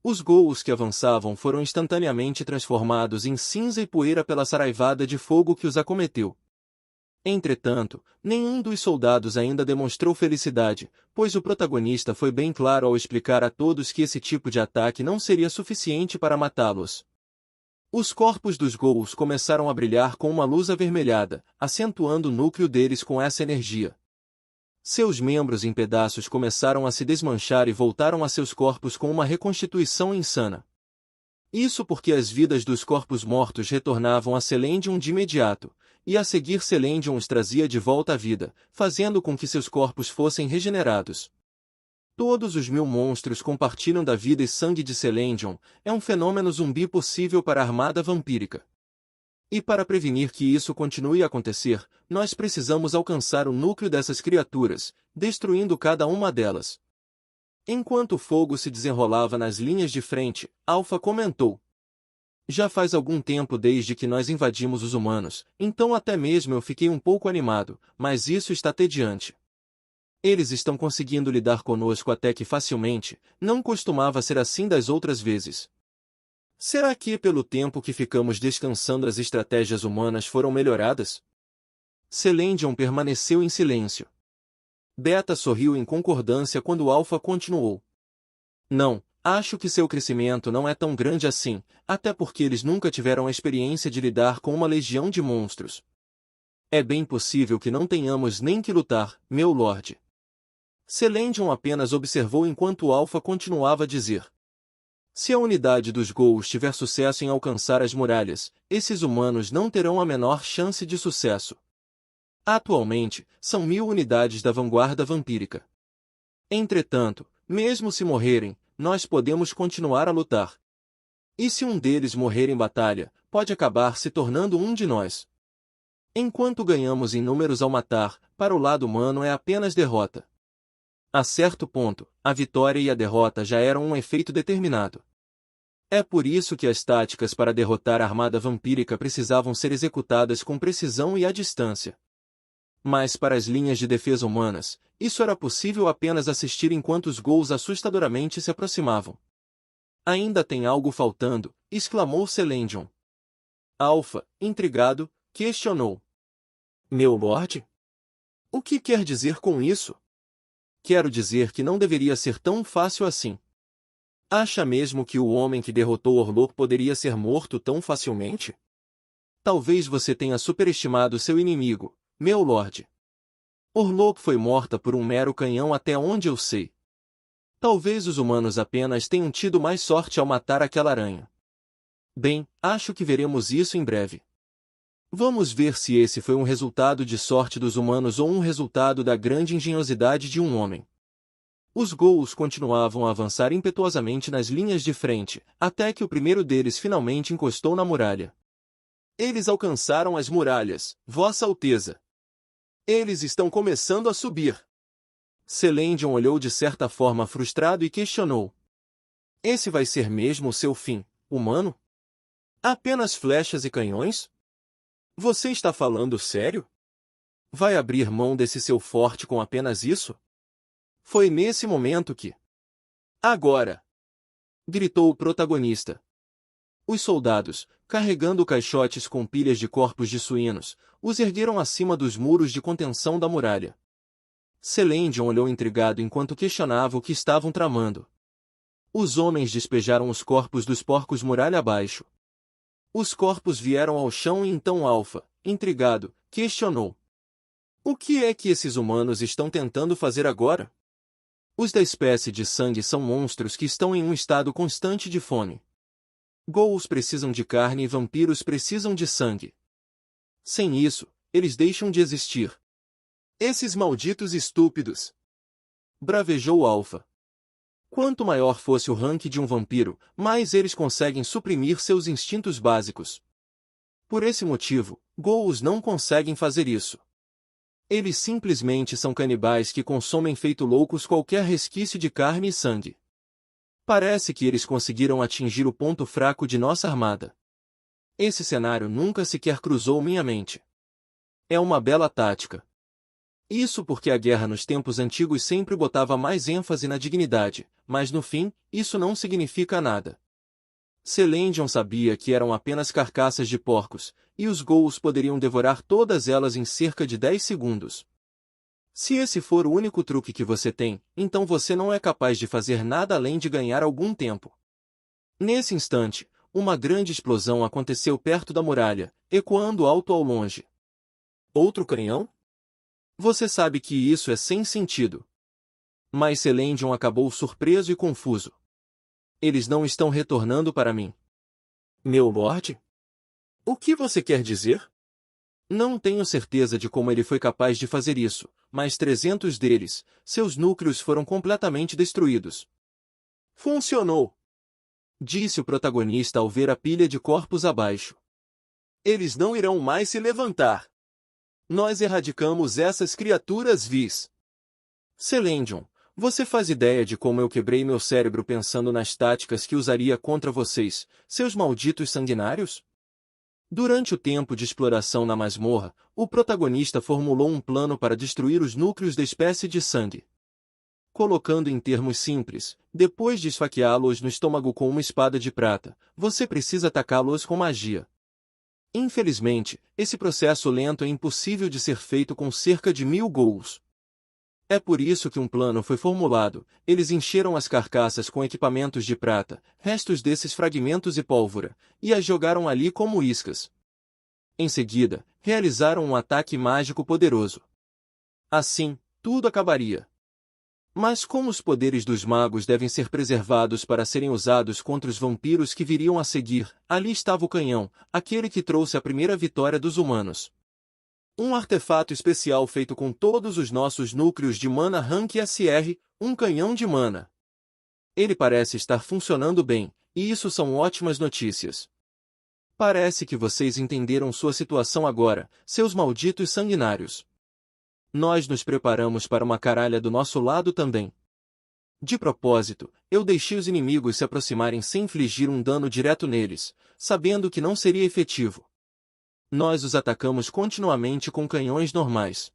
Os ghouls que avançavam foram instantaneamente transformados em cinza e poeira pela saraivada de fogo que os acometeu. Entretanto, nenhum dos soldados ainda demonstrou felicidade, pois o protagonista foi bem claro ao explicar a todos que esse tipo de ataque não seria suficiente para matá-los. Os corpos dos ghouls começaram a brilhar com uma luz avermelhada, acentuando o núcleo deles com essa energia. Seus membros em pedaços começaram a se desmanchar e voltaram a seus corpos com uma reconstituição insana. Isso porque as vidas dos corpos mortos retornavam a Celendium de imediato, e a seguir Celendium os trazia de volta à vida, fazendo com que seus corpos fossem regenerados. Todos os 1000 monstros compartilham da vida e sangue de Celendium, é um fenômeno zumbi possível para a armada vampírica. E para prevenir que isso continue a acontecer, nós precisamos alcançar o núcleo dessas criaturas, destruindo cada uma delas. Enquanto o fogo se desenrolava nas linhas de frente, Alpha comentou. Já faz algum tempo desde que nós invadimos os humanos, então até mesmo eu fiquei um pouco animado, mas isso está tediante. Eles estão conseguindo lidar conosco até que facilmente, não costumava ser assim das outras vezes. Será que pelo tempo que ficamos descansando as estratégias humanas foram melhoradas? Celendium permaneceu em silêncio. Beta sorriu em concordância quando Alpha continuou. Não, acho que seu crescimento não é tão grande assim, até porque eles nunca tiveram a experiência de lidar com uma legião de monstros. É bem possível que não tenhamos nem que lutar, meu lorde. Celendium apenas observou enquanto Alpha continuava a dizer. Se a unidade dos ghouls tiver sucesso em alcançar as muralhas, esses humanos não terão a menor chance de sucesso. Atualmente, são 1000 unidades da vanguarda vampírica. Entretanto, mesmo se morrerem, nós podemos continuar a lutar. E se um deles morrer em batalha, pode acabar se tornando um de nós. Enquanto ganhamos em números ao matar, para o lado humano é apenas derrota. A certo ponto, a vitória e a derrota já eram um efeito determinado. É por isso que as táticas para derrotar a armada vampírica precisavam ser executadas com precisão e à distância. Mas para as linhas de defesa humanas, isso era possível apenas assistir enquanto os ghouls assustadoramente se aproximavam. Ainda tem algo faltando, exclamou Celendium. Alpha, intrigado, questionou. Meu lorde? O que quer dizer com isso? Quero dizer que não deveria ser tão fácil assim. Acha mesmo que o homem que derrotou Orlok poderia ser morto tão facilmente? Talvez você tenha superestimado seu inimigo, meu lorde. Orlok foi morta por um mero canhão até onde eu sei. Talvez os humanos apenas tenham tido mais sorte ao matar aquela aranha. Bem, acho que veremos isso em breve. Vamos ver se esse foi um resultado de sorte dos humanos ou um resultado da grande engenhosidade de um homem. Os ghouls continuavam a avançar impetuosamente nas linhas de frente, até que o primeiro deles finalmente encostou na muralha. Eles alcançaram as muralhas, Vossa Alteza. Eles estão começando a subir. Celendium olhou de certa forma frustrado e questionou. Esse vai ser mesmo o seu fim, humano? Apenas flechas e canhões? Você está falando sério? Vai abrir mão desse seu forte com apenas isso? Foi nesse momento que... Agora! Gritou o protagonista. Os soldados, carregando caixotes com pilhas de corpos de suínos, os ergueram acima dos muros de contenção da muralha. Celendium olhou intrigado enquanto questionava o que estavam tramando. Os homens despejaram os corpos dos porcos muralha abaixo. Os corpos vieram ao chão e então Alpha, intrigado, questionou. O que é que esses humanos estão tentando fazer agora? Os da espécie de sangue são monstros que estão em um estado constante de fome. Ghouls precisam de carne e vampiros precisam de sangue. Sem isso, eles deixam de existir. Esses malditos estúpidos! Bravejou Alpha. Quanto maior fosse o rank de um vampiro, mais eles conseguem suprimir seus instintos básicos. Por esse motivo, Ghouls não conseguem fazer isso. Eles simplesmente são canibais que consomem feito loucos qualquer resquício de carne e sangue. Parece que eles conseguiram atingir o ponto fraco de nossa armada. Esse cenário nunca sequer cruzou minha mente. É uma bela tática. Isso porque a guerra nos tempos antigos sempre botava mais ênfase na dignidade, mas no fim, isso não significa nada. Celendion sabia que eram apenas carcaças de porcos, e os Ghouls poderiam devorar todas elas em cerca de 10 segundos. Se esse for o único truque que você tem, então você não é capaz de fazer nada além de ganhar algum tempo. Nesse instante, uma grande explosão aconteceu perto da muralha, ecoando alto ao longe. Outro canhão? Você sabe que isso é sem sentido. Mas Celendion acabou surpreso e confuso. Eles não estão retornando para mim. Meu lorde? O que você quer dizer? Não tenho certeza de como ele foi capaz de fazer isso, mas 300 deles, seus núcleos foram completamente destruídos. Funcionou! Disse o protagonista ao ver a pilha de corpos abaixo. Eles não irão mais se levantar. Nós erradicamos essas criaturas vis. Celendion, você faz ideia de como eu quebrei meu cérebro pensando nas táticas que usaria contra vocês, seus malditos sanguinários? Durante o tempo de exploração na masmorra, o protagonista formulou um plano para destruir os núcleos da espécie de sangue. Colocando em termos simples, depois de esfaqueá-los no estômago com uma espada de prata, você precisa atacá-los com magia. Infelizmente, esse processo lento é impossível de ser feito com cerca de 1000 Ghouls. É por isso que um plano foi formulado. Eles encheram as carcaças com equipamentos de prata, restos desses fragmentos e pólvora, e as jogaram ali como iscas. Em seguida, realizaram um ataque mágico poderoso. Assim, tudo acabaria. Mas como os poderes dos magos devem ser preservados para serem usados contra os vampiros que viriam a seguir, ali estava o canhão, aquele que trouxe a primeira vitória dos humanos. Um artefato especial feito com todos os nossos núcleos de mana rank SR, um canhão de mana. Ele parece estar funcionando bem, e isso são ótimas notícias. Parece que vocês entenderam sua situação agora, seus malditos sanguinários. Nós nos preparamos para uma caralha do nosso lado também. De propósito, eu deixei os inimigos se aproximarem sem infligir um dano direto neles, sabendo que não seria efetivo. Nós os atacamos continuamente com canhões normais.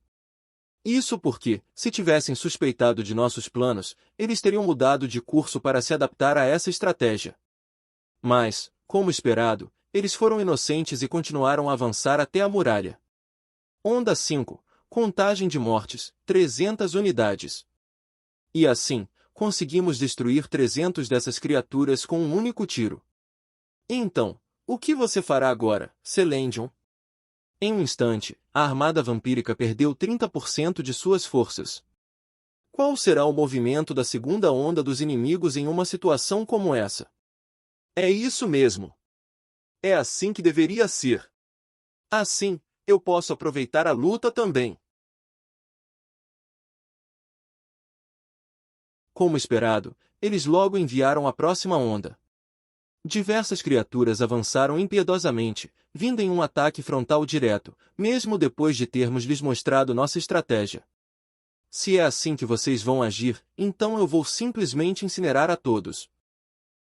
Isso porque, se tivessem suspeitado de nossos planos, eles teriam mudado de curso para se adaptar a essa estratégia. Mas, como esperado, eles foram inocentes e continuaram a avançar até a muralha. Onda 5. Contagem de mortes, 300 unidades. E assim, conseguimos destruir 300 dessas criaturas com um único tiro. Então, o que você fará agora, Celendion? Em um instante, a armada vampírica perdeu 30% de suas forças. Qual será o movimento da segunda onda dos inimigos em uma situação como essa? É isso mesmo. É assim que deveria ser. Assim, eu posso aproveitar a luta também. Como esperado, eles logo enviaram a próxima onda. Diversas criaturas avançaram impiedosamente, vindo em um ataque frontal direto, mesmo depois de termos lhes mostrado nossa estratégia. Se é assim que vocês vão agir, então eu vou simplesmente incinerar a todos.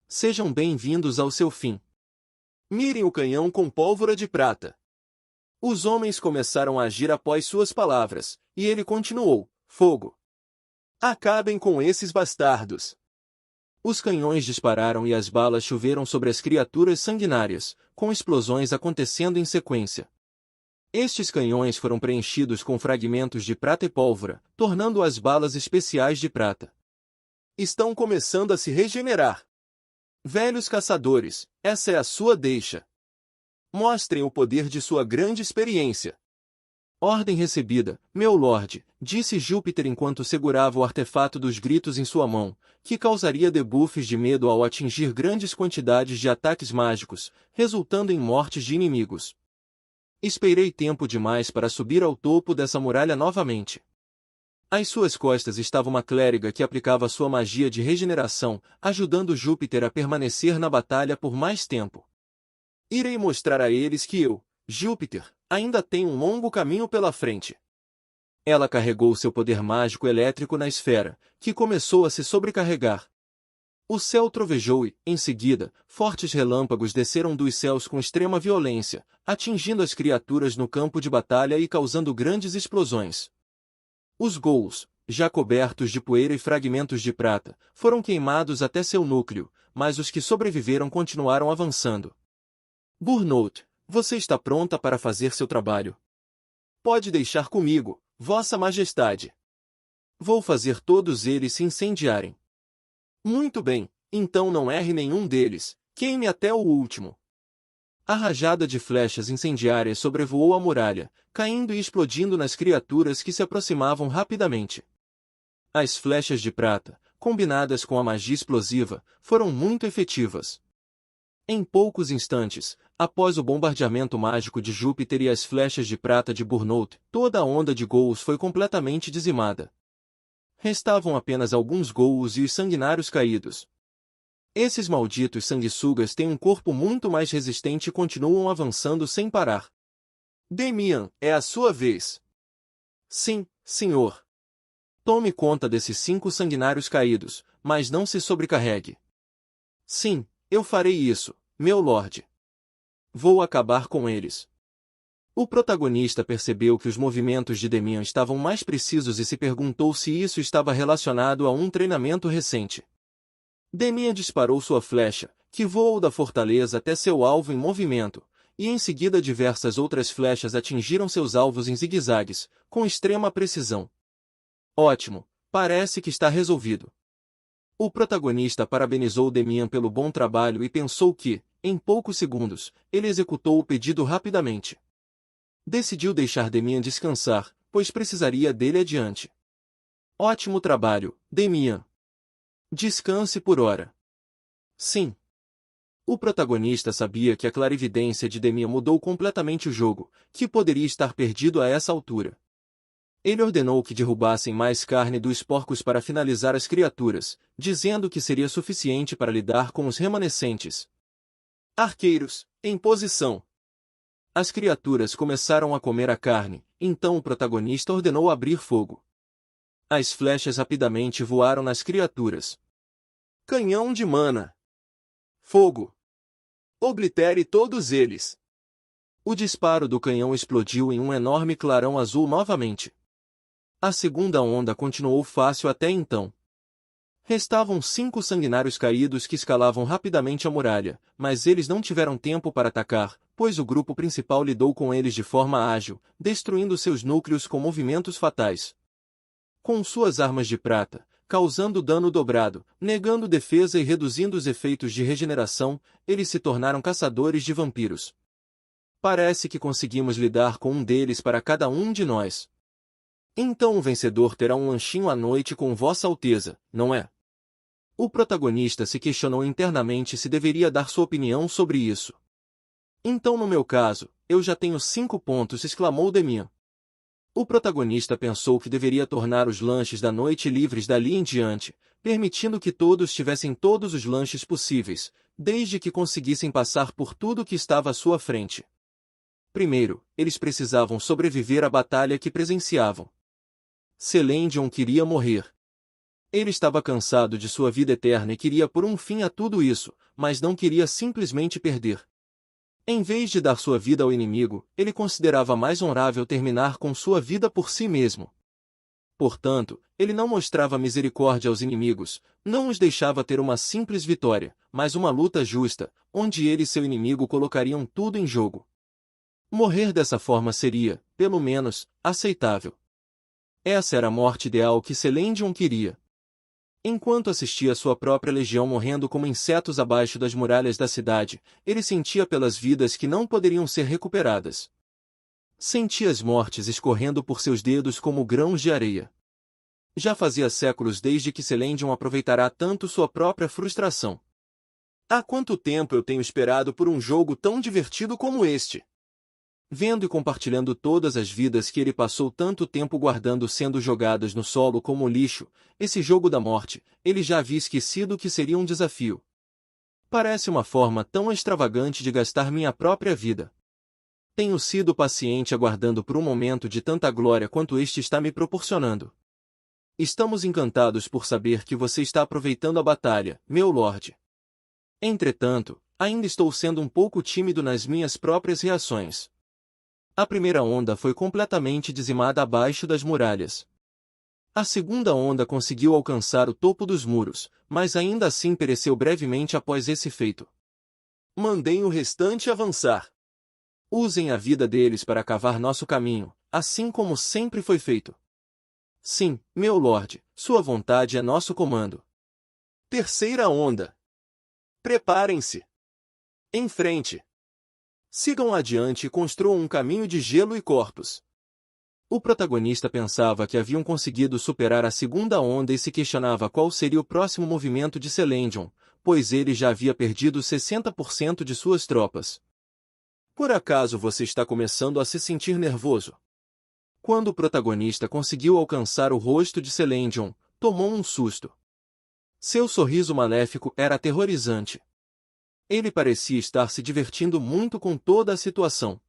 Sejam bem-vindos ao seu fim. Mirem o canhão com pólvora de prata. Os homens começaram a agir após suas palavras, e ele continuou: fogo. Acabem com esses bastardos. Os canhões dispararam e as balas choveram sobre as criaturas sanguinárias, com explosões acontecendo em sequência. Estes canhões foram preenchidos com fragmentos de prata e pólvora, tornando as balas especiais de prata. Estão começando a se regenerar. Velhos caçadores, essa é a sua deixa. Mostrem o poder de sua grande experiência. Ordem recebida, meu lorde, disse Júpiter enquanto segurava o artefato dos gritos em sua mão, que causaria debuffs de medo ao atingir grandes quantidades de ataques mágicos, resultando em mortes de inimigos. Esperei tempo demais para subir ao topo dessa muralha novamente. Às suas costas estava uma clériga que aplicava sua magia de regeneração, ajudando Júpiter a permanecer na batalha por mais tempo. Irei mostrar a eles que eu, Júpiter, ainda tenho um longo caminho pela frente. Ela carregou seu poder mágico elétrico na esfera, que começou a se sobrecarregar. O céu trovejou e, em seguida, fortes relâmpagos desceram dos céus com extrema violência, atingindo as criaturas no campo de batalha e causando grandes explosões. Os ghouls, já cobertos de poeira e fragmentos de prata, foram queimados até seu núcleo, mas os que sobreviveram continuaram avançando. Burnout, você está pronta para fazer seu trabalho? Pode deixar comigo, Vossa Majestade. Vou fazer todos eles se incendiarem. Muito bem, então não erre nenhum deles, queime até o último. A rajada de flechas incendiárias sobrevoou a muralha, caindo e explodindo nas criaturas que se aproximavam rapidamente. As flechas de prata, combinadas com a magia explosiva, foram muito efetivas. Em poucos instantes, após o bombardeamento mágico de Júpiter e as flechas de prata de Burnout, toda a onda de ghouls foi completamente dizimada. Restavam apenas alguns ghouls e os sanguinários caídos. Esses malditos sanguessugas têm um corpo muito mais resistente e continuam avançando sem parar. Demian, é a sua vez. Sim, senhor. Tome conta desses 5 sanguinários caídos, mas não se sobrecarregue. Sim, eu farei isso, meu lorde. Vou acabar com eles. O protagonista percebeu que os movimentos de Demian estavam mais precisos e se perguntou se isso estava relacionado a um treinamento recente. Demian disparou sua flecha, que voou da fortaleza até seu alvo em movimento, e em seguida diversas outras flechas atingiram seus alvos em zigue-zagues, com extrema precisão. Ótimo, parece que está resolvido. O protagonista parabenizou Demian pelo bom trabalho e pensou que, em poucos segundos, ele executou o pedido rapidamente. Decidiu deixar Demian descansar, pois precisaria dele adiante. Ótimo trabalho, Demian. Descanse por hora. Sim. O protagonista sabia que a clarividência de Demian mudou completamente o jogo, que poderia estar perdido a essa altura. Ele ordenou que derrubassem mais carne dos porcos para finalizar as criaturas, dizendo que seria suficiente para lidar com os remanescentes. Arqueiros, em posição. As criaturas começaram a comer a carne, então o protagonista ordenou abrir fogo. As flechas rapidamente voaram nas criaturas. Canhão de mana. Fogo. Oblitere todos eles. O disparo do canhão explodiu em um enorme clarão azul novamente. A segunda onda continuou fácil até então. Restavam 5 sanguinários caídos que escalavam rapidamente a muralha, mas eles não tiveram tempo para atacar, pois o grupo principal lidou com eles de forma ágil, destruindo seus núcleos com movimentos fatais. Com suas armas de prata, causando dano dobrado, negando defesa e reduzindo os efeitos de regeneração, eles se tornaram caçadores de vampiros. Parece que conseguimos lidar com um deles para cada um de nós. Então o vencedor terá um lanchinho à noite com Vossa Alteza, não é? O protagonista se questionou internamente se deveria dar sua opinião sobre isso. Então no meu caso, eu já tenho 5 pontos, exclamou Demian. O protagonista pensou que deveria tornar os lanches da noite livres dali em diante, permitindo que todos tivessem todos os lanches possíveis, desde que conseguissem passar por tudo que estava à sua frente. Primeiro, eles precisavam sobreviver à batalha que presenciavam. Celendion queria morrer. Ele estava cansado de sua vida eterna e queria pôr um fim a tudo isso, mas não queria simplesmente perder. Em vez de dar sua vida ao inimigo, ele considerava mais honorável terminar com sua vida por si mesmo. Portanto, ele não mostrava misericórdia aos inimigos, não os deixava ter uma simples vitória, mas uma luta justa, onde ele e seu inimigo colocariam tudo em jogo. Morrer dessa forma seria, pelo menos, aceitável. Essa era a morte ideal que Celendion queria. Enquanto assistia sua própria legião morrendo como insetos abaixo das muralhas da cidade, ele sentia pelas vidas que não poderiam ser recuperadas. Sentia as mortes escorrendo por seus dedos como grãos de areia. Já fazia séculos desde que Celendion aproveitará tanto sua própria frustração. Há quanto tempo eu tenho esperado por um jogo tão divertido como este? Vendo e compartilhando todas as vidas que ele passou tanto tempo guardando sendo jogadas no solo como lixo, esse jogo da morte, ele já havia esquecido que seria um desafio. Parece uma forma tão extravagante de gastar minha própria vida. Tenho sido paciente aguardando por um momento de tanta glória quanto este está me proporcionando. Estamos encantados por saber que você está aproveitando a batalha, meu lorde. Entretanto, ainda estou sendo um pouco tímido nas minhas próprias reações. A primeira onda foi completamente dizimada abaixo das muralhas. A segunda onda conseguiu alcançar o topo dos muros, mas ainda assim pereceu brevemente após esse feito. Mandem o restante avançar. Usem a vida deles para cavar nosso caminho, assim como sempre foi feito. Sim, meu lorde, sua vontade é nosso comando. Terceira onda. Preparem-se. Em frente. Sigam adiante e construam um caminho de gelo e corpos. O protagonista pensava que haviam conseguido superar a segunda onda e se questionava qual seria o próximo movimento de Celendion, pois ele já havia perdido 60% de suas tropas. Por acaso você está começando a se sentir nervoso? Quando o protagonista conseguiu alcançar o rosto de Celendion, tomou um susto. Seu sorriso maléfico era aterrorizante. Ele parecia estar se divertindo muito com toda a situação.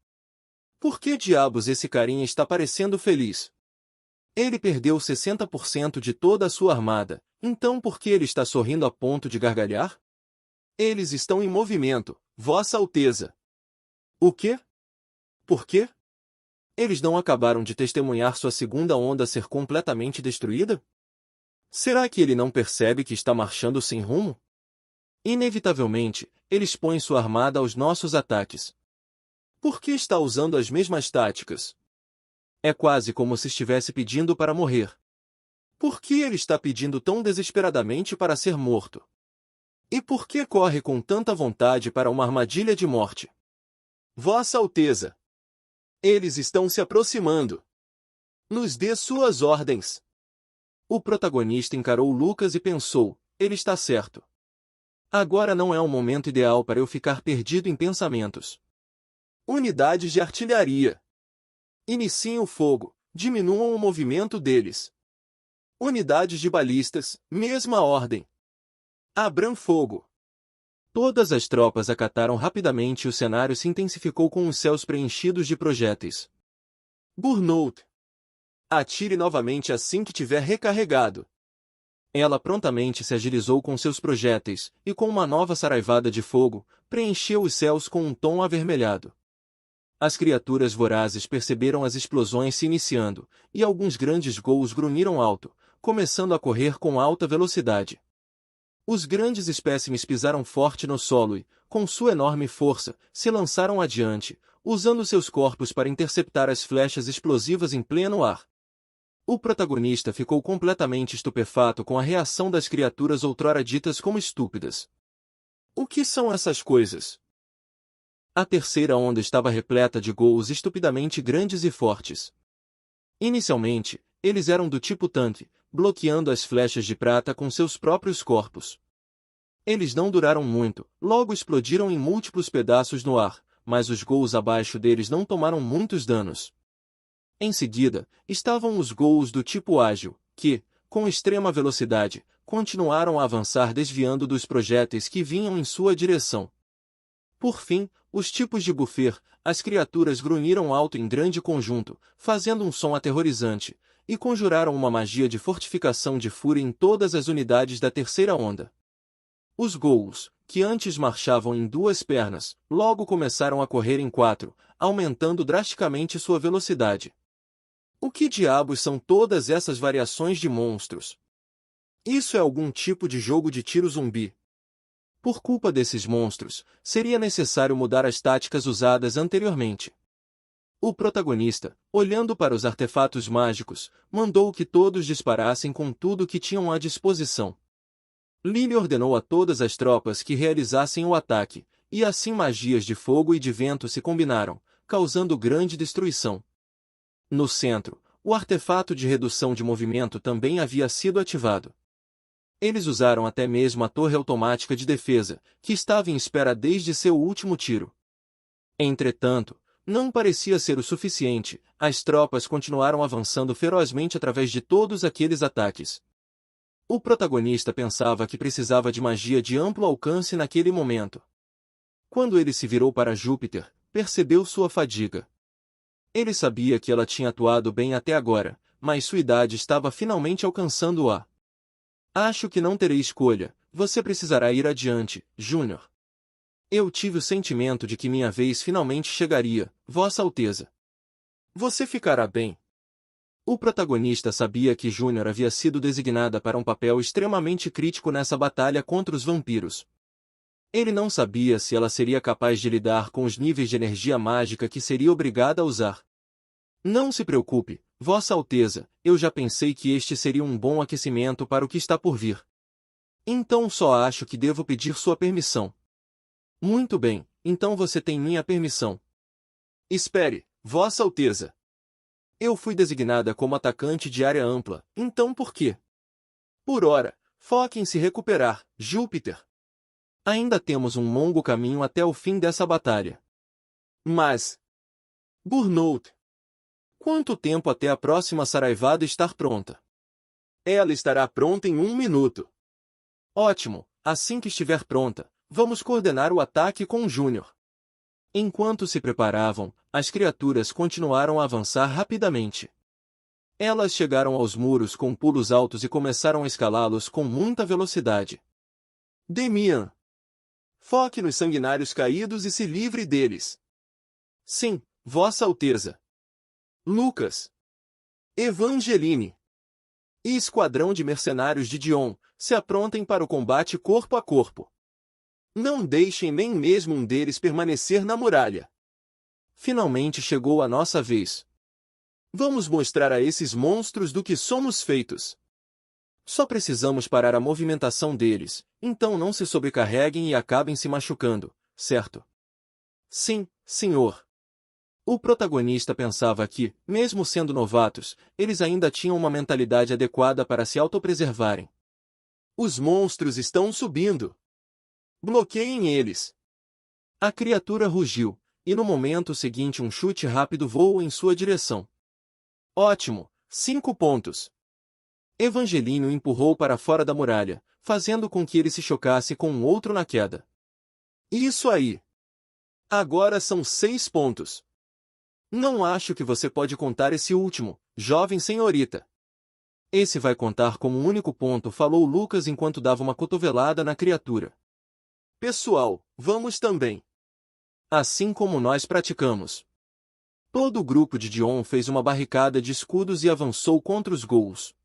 Por que diabos esse carinha está parecendo feliz? Ele perdeu 60% de toda a sua armada, então por que ele está sorrindo a ponto de gargalhar? Eles estão em movimento, Vossa Alteza. O quê? Por quê? Eles não acabaram de testemunhar sua segunda onda ser completamente destruída? Será que ele não percebe que está marchando sem rumo? Inevitavelmente, ele expõe sua armada aos nossos ataques. Por que está usando as mesmas táticas? É quase como se estivesse pedindo para morrer. Por que ele está pedindo tão desesperadamente para ser morto? E por que corre com tanta vontade para uma armadilha de morte? Vossa Alteza! Eles estão se aproximando. Nos dê suas ordens. O protagonista encarou Lucas e pensou, ele está certo. Agora não é um momento ideal para eu ficar perdido em pensamentos. Unidades de artilharia. Iniciem o fogo, diminuam o movimento deles. Unidades de balistas, mesma ordem. Abram fogo. Todas as tropas acataram rapidamente e o cenário se intensificou com os céus preenchidos de projéteis. Burnout. Atire novamente assim que tiver recarregado. Ela prontamente se agilizou com seus projéteis, e com uma nova saraivada de fogo, preencheu os céus com um tom avermelhado. As criaturas vorazes perceberam as explosões se iniciando, e alguns grandes ghouls grunhiram alto, começando a correr com alta velocidade. Os grandes espécimes pisaram forte no solo e, com sua enorme força, se lançaram adiante, usando seus corpos para interceptar as flechas explosivas em pleno ar. O protagonista ficou completamente estupefato com a reação das criaturas outrora ditas como estúpidas. O que são essas coisas? A terceira onda estava repleta de ghouls estupidamente grandes e fortes. Inicialmente, eles eram do tipo tanque, bloqueando as flechas de prata com seus próprios corpos. Eles não duraram muito, logo explodiram em múltiplos pedaços no ar, mas os ghouls abaixo deles não tomaram muitos danos. Em seguida, estavam os ghouls do tipo ágil, que, com extrema velocidade, continuaram a avançar desviando dos projéteis que vinham em sua direção. Por fim, os tipos de buffer, as criaturas grunhiram alto em grande conjunto, fazendo um som aterrorizante, e conjuraram uma magia de fortificação de fúria em todas as unidades da terceira onda. Os ghouls, que antes marchavam em duas pernas, logo começaram a correr em quatro, aumentando drasticamente sua velocidade. O que diabos são todas essas variações de monstros? Isso é algum tipo de jogo de tiro zumbi. Por culpa desses monstros, seria necessário mudar as táticas usadas anteriormente. O protagonista, olhando para os artefatos mágicos, mandou que todos disparassem com tudo que tinham à disposição. Lily ordenou a todas as tropas que realizassem o ataque, e assim magias de fogo e de vento se combinaram, causando grande destruição. No centro, o artefato de redução de movimento também havia sido ativado. Eles usaram até mesmo a torre automática de defesa, que estava em espera desde seu último tiro. Entretanto, não parecia ser o suficiente, as tropas continuaram avançando ferozmente através de todos aqueles ataques. O protagonista pensava que precisava de magia de amplo alcance naquele momento. Quando ele se virou para Júpiter, percebeu sua fadiga. Ele sabia que ela tinha atuado bem até agora, mas sua idade estava finalmente alcançando-a. Acho que não terei escolha, você precisará ir adiante, Júnior. Eu tive o sentimento de que minha vez finalmente chegaria, Vossa Alteza. Você ficará bem. O protagonista sabia que Júnior havia sido designada para um papel extremamente crítico nessa batalha contra os vampiros. Ele não sabia se ela seria capaz de lidar com os níveis de energia mágica que seria obrigada a usar. Não se preocupe, Vossa Alteza, eu já pensei que este seria um bom aquecimento para o que está por vir. Então só acho que devo pedir sua permissão. Muito bem, então você tem minha permissão. Espere, Vossa Alteza. Eu fui designada como atacante de área ampla, então por quê? Por ora, foque em se recuperar, Júpiter. Ainda temos um longo caminho até o fim dessa batalha. Mas... Burnout. Quanto tempo até a próxima saraivada estar pronta? Ela estará pronta em 1 minuto. Ótimo, assim que estiver pronta, vamos coordenar o ataque com o Júnior. Enquanto se preparavam, as criaturas continuaram a avançar rapidamente. Elas chegaram aos muros com pulos altos e começaram a escalá-los com muita velocidade. Demian. Foque nos sanguinários caídos e se livre deles. Sim, Vossa Alteza. Lucas. Evangeline. E esquadrão de mercenários de Dion, se aprontem para o combate corpo a corpo. Não deixem nem mesmo um deles permanecer na muralha. Finalmente chegou a nossa vez. Vamos mostrar a esses monstros do que somos feitos. Só precisamos parar a movimentação deles, então não se sobrecarreguem e acabem se machucando, certo? Sim, senhor. O protagonista pensava que, mesmo sendo novatos, eles ainda tinham uma mentalidade adequada para se autopreservarem. Os monstros estão subindo. Bloqueiem eles. A criatura rugiu, e no momento seguinte um chute rápido voou em sua direção. Ótimo, 5 pontos. Evangeline o empurrou para fora da muralha, fazendo com que ele se chocasse com um outro na queda. Isso aí. Agora são 6 pontos. Não acho que você pode contar esse último, jovem senhorita. Esse vai contar como um único ponto, falou Lucas enquanto dava uma cotovelada na criatura. Pessoal, vamos também. Assim como nós praticamos. Todo o grupo de Dion fez uma barricada de escudos e avançou contra os ghouls.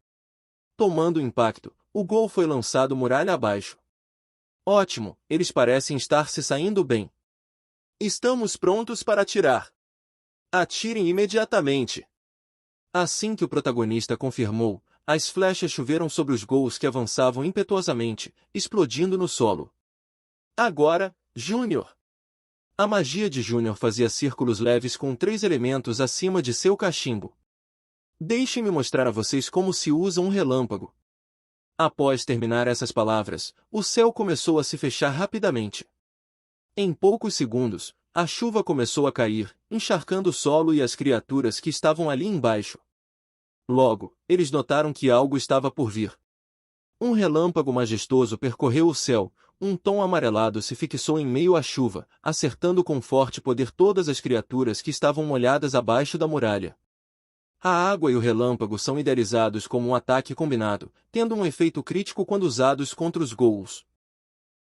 Tomando o impacto, o ghoul foi lançado muralha abaixo. Ótimo, eles parecem estar se saindo bem. Estamos prontos para atirar. Atirem imediatamente. Assim que o protagonista confirmou, as flechas choveram sobre os ghouls que avançavam impetuosamente, explodindo no solo. Agora, Júnior. A magia de Júnior fazia círculos leves com 3 elementos acima de seu cachimbo. Deixem-me mostrar a vocês como se usa um relâmpago. Após terminar essas palavras, o céu começou a se fechar rapidamente. Em poucos segundos, a chuva começou a cair, encharcando o solo e as criaturas que estavam ali embaixo. Logo, eles notaram que algo estava por vir. Um relâmpago majestoso percorreu o céu, um tom amarelado se fixou em meio à chuva, acertando com forte poder todas as criaturas que estavam molhadas abaixo da muralha. A água e o relâmpago são idealizados como um ataque combinado, tendo um efeito crítico quando usados contra os ghouls.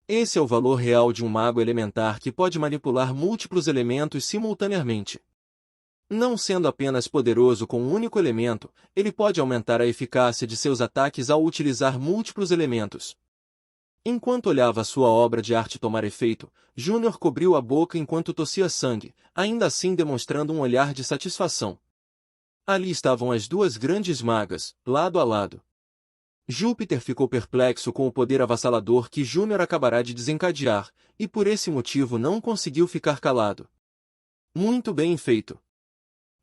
Esse é o valor real de um mago elementar que pode manipular múltiplos elementos simultaneamente. Não sendo apenas poderoso com um único elemento, ele pode aumentar a eficácia de seus ataques ao utilizar múltiplos elementos. Enquanto olhava sua obra de arte tomar efeito, Júnior cobriu a boca enquanto tossia sangue, ainda assim demonstrando um olhar de satisfação. Ali estavam as duas grandes magas, lado a lado. Júpiter ficou perplexo com o poder avassalador que Júnior acabará de desencadear, e por esse motivo não conseguiu ficar calado. Muito bem feito.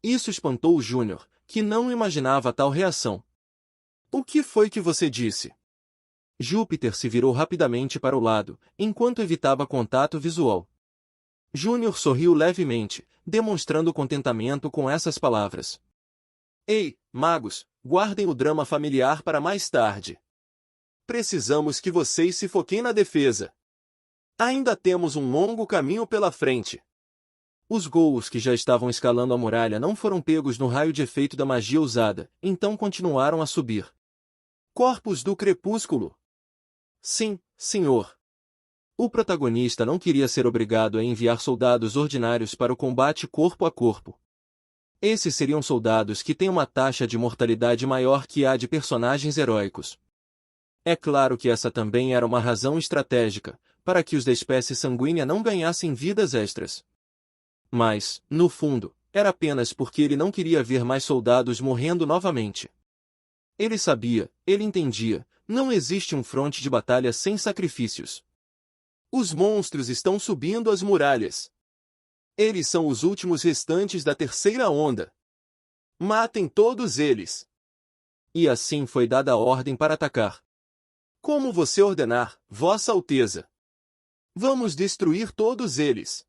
Isso espantou o Júnior, que não imaginava tal reação. O que foi que você disse? Júpiter se virou rapidamente para o lado, enquanto evitava contato visual. Júnior sorriu levemente, demonstrando contentamento com essas palavras. Ei, magos, guardem o drama familiar para mais tarde. Precisamos que vocês se foquem na defesa. Ainda temos um longo caminho pela frente. Os ghouls que já estavam escalando a muralha não foram pegos no raio de efeito da magia usada, então continuaram a subir. Corpos do Crepúsculo. Sim, senhor. O protagonista não queria ser obrigado a enviar soldados ordinários para o combate corpo a corpo. Esses seriam soldados que têm uma taxa de mortalidade maior que a de personagens heróicos. É claro que essa também era uma razão estratégica, para que os da espécie sanguínea não ganhassem vidas extras. Mas, no fundo, era apenas porque ele não queria ver mais soldados morrendo novamente. Ele sabia, ele entendia, não existe um fronte de batalha sem sacrifícios. Os monstros estão subindo as muralhas. Eles são os últimos restantes da terceira onda. Matem todos eles. E assim foi dada a ordem para atacar. Como você ordenar, Vossa Alteza. Vamos destruir todos eles.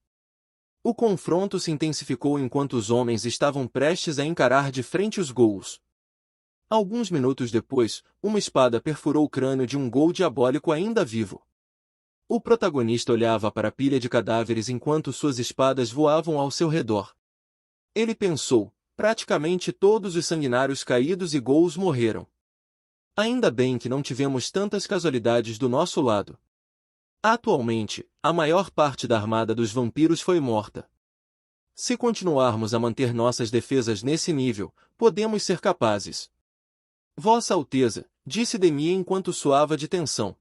O confronto se intensificou enquanto os homens estavam prestes a encarar de frente os ghouls. Alguns minutos depois, uma espada perfurou o crânio de um ghoul diabólico ainda vivo. O protagonista olhava para a pilha de cadáveres enquanto suas espadas voavam ao seu redor. Ele pensou, praticamente todos os sanguinários caídos e ghouls morreram. Ainda bem que não tivemos tantas casualidades do nosso lado. Atualmente, a maior parte da armada dos vampiros foi morta. Se continuarmos a manter nossas defesas nesse nível, podemos ser capazes. Vossa Alteza, disse Demi enquanto suava de tensão.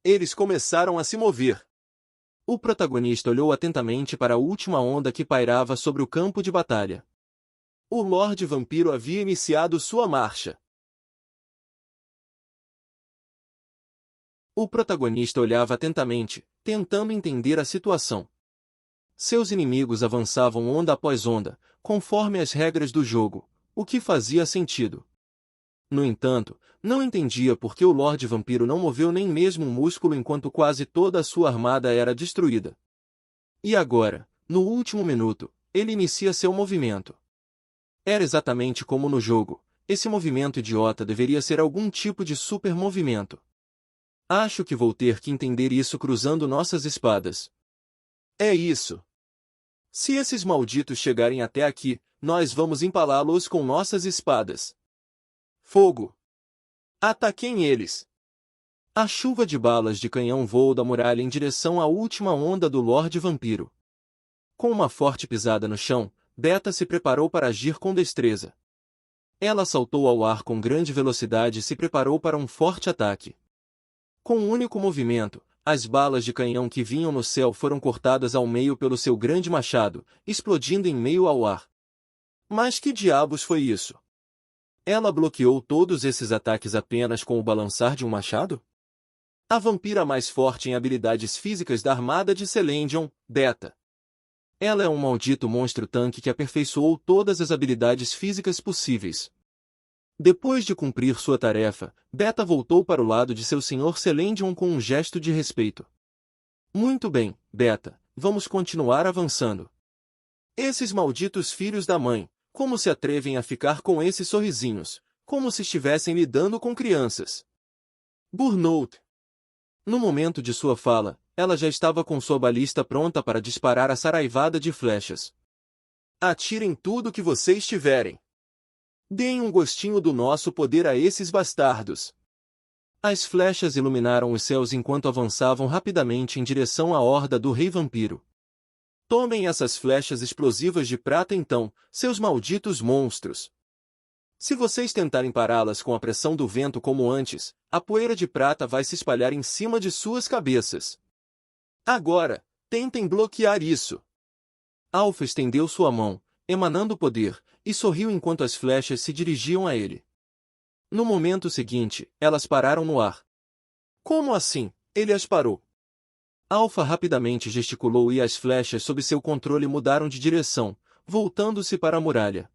Eles começaram a se mover. O protagonista olhou atentamente para a última onda que pairava sobre o campo de batalha. O Lorde Vampiro havia iniciado sua marcha. O protagonista olhava atentamente, tentando entender a situação. Seus inimigos avançavam onda após onda, conforme as regras do jogo, o que fazia sentido. No entanto, não entendia por que o Lorde Vampiro não moveu nem mesmo um músculo enquanto quase toda a sua armada era destruída. E agora, no último minuto, ele inicia seu movimento. Era exatamente como no jogo, esse movimento idiota deveria ser algum tipo de super movimento. Acho que vou ter que entender isso cruzando nossas espadas. É isso. Se esses malditos chegarem até aqui, nós vamos empalá-los com nossas espadas. Fogo! Ataquem eles! A chuva de balas de canhão voou da muralha em direção à última onda do Lorde Vampiro. Com uma forte pisada no chão, Beta se preparou para agir com destreza. Ela saltou ao ar com grande velocidade e se preparou para um forte ataque. Com um único movimento, as balas de canhão que vinham no céu foram cortadas ao meio pelo seu grande machado, explodindo em meio ao ar. Mas que diabos foi isso? Ela bloqueou todos esses ataques apenas com o balançar de um machado? A vampira mais forte em habilidades físicas da armada de Celendion, Beta. Ela é um maldito monstro-tanque que aperfeiçoou todas as habilidades físicas possíveis. Depois de cumprir sua tarefa, Beta voltou para o lado de seu senhor Celendion com um gesto de respeito. Muito bem, Beta, vamos continuar avançando. Esses malditos filhos da mãe, como se atrevem a ficar com esses sorrisinhos, como se estivessem lidando com crianças. Burnout. No momento de sua fala, ela já estava com sua balista pronta para disparar a saraivada de flechas. Atirem tudo que vocês tiverem. Deem um gostinho do nosso poder a esses bastardos. As flechas iluminaram os céus enquanto avançavam rapidamente em direção à horda do Rei Vampiro. Tomem essas flechas explosivas de prata então, seus malditos monstros. Se vocês tentarem pará-las com a pressão do vento como antes, a poeira de prata vai se espalhar em cima de suas cabeças. Agora, tentem bloquear isso. Alpha estendeu sua mão, emanando poder, e sorriu enquanto as flechas se dirigiam a ele. No momento seguinte, elas pararam no ar. Como assim? Ele as parou. Alpha rapidamente gesticulou e as flechas sob seu controle mudaram de direção, voltando-se para a muralha.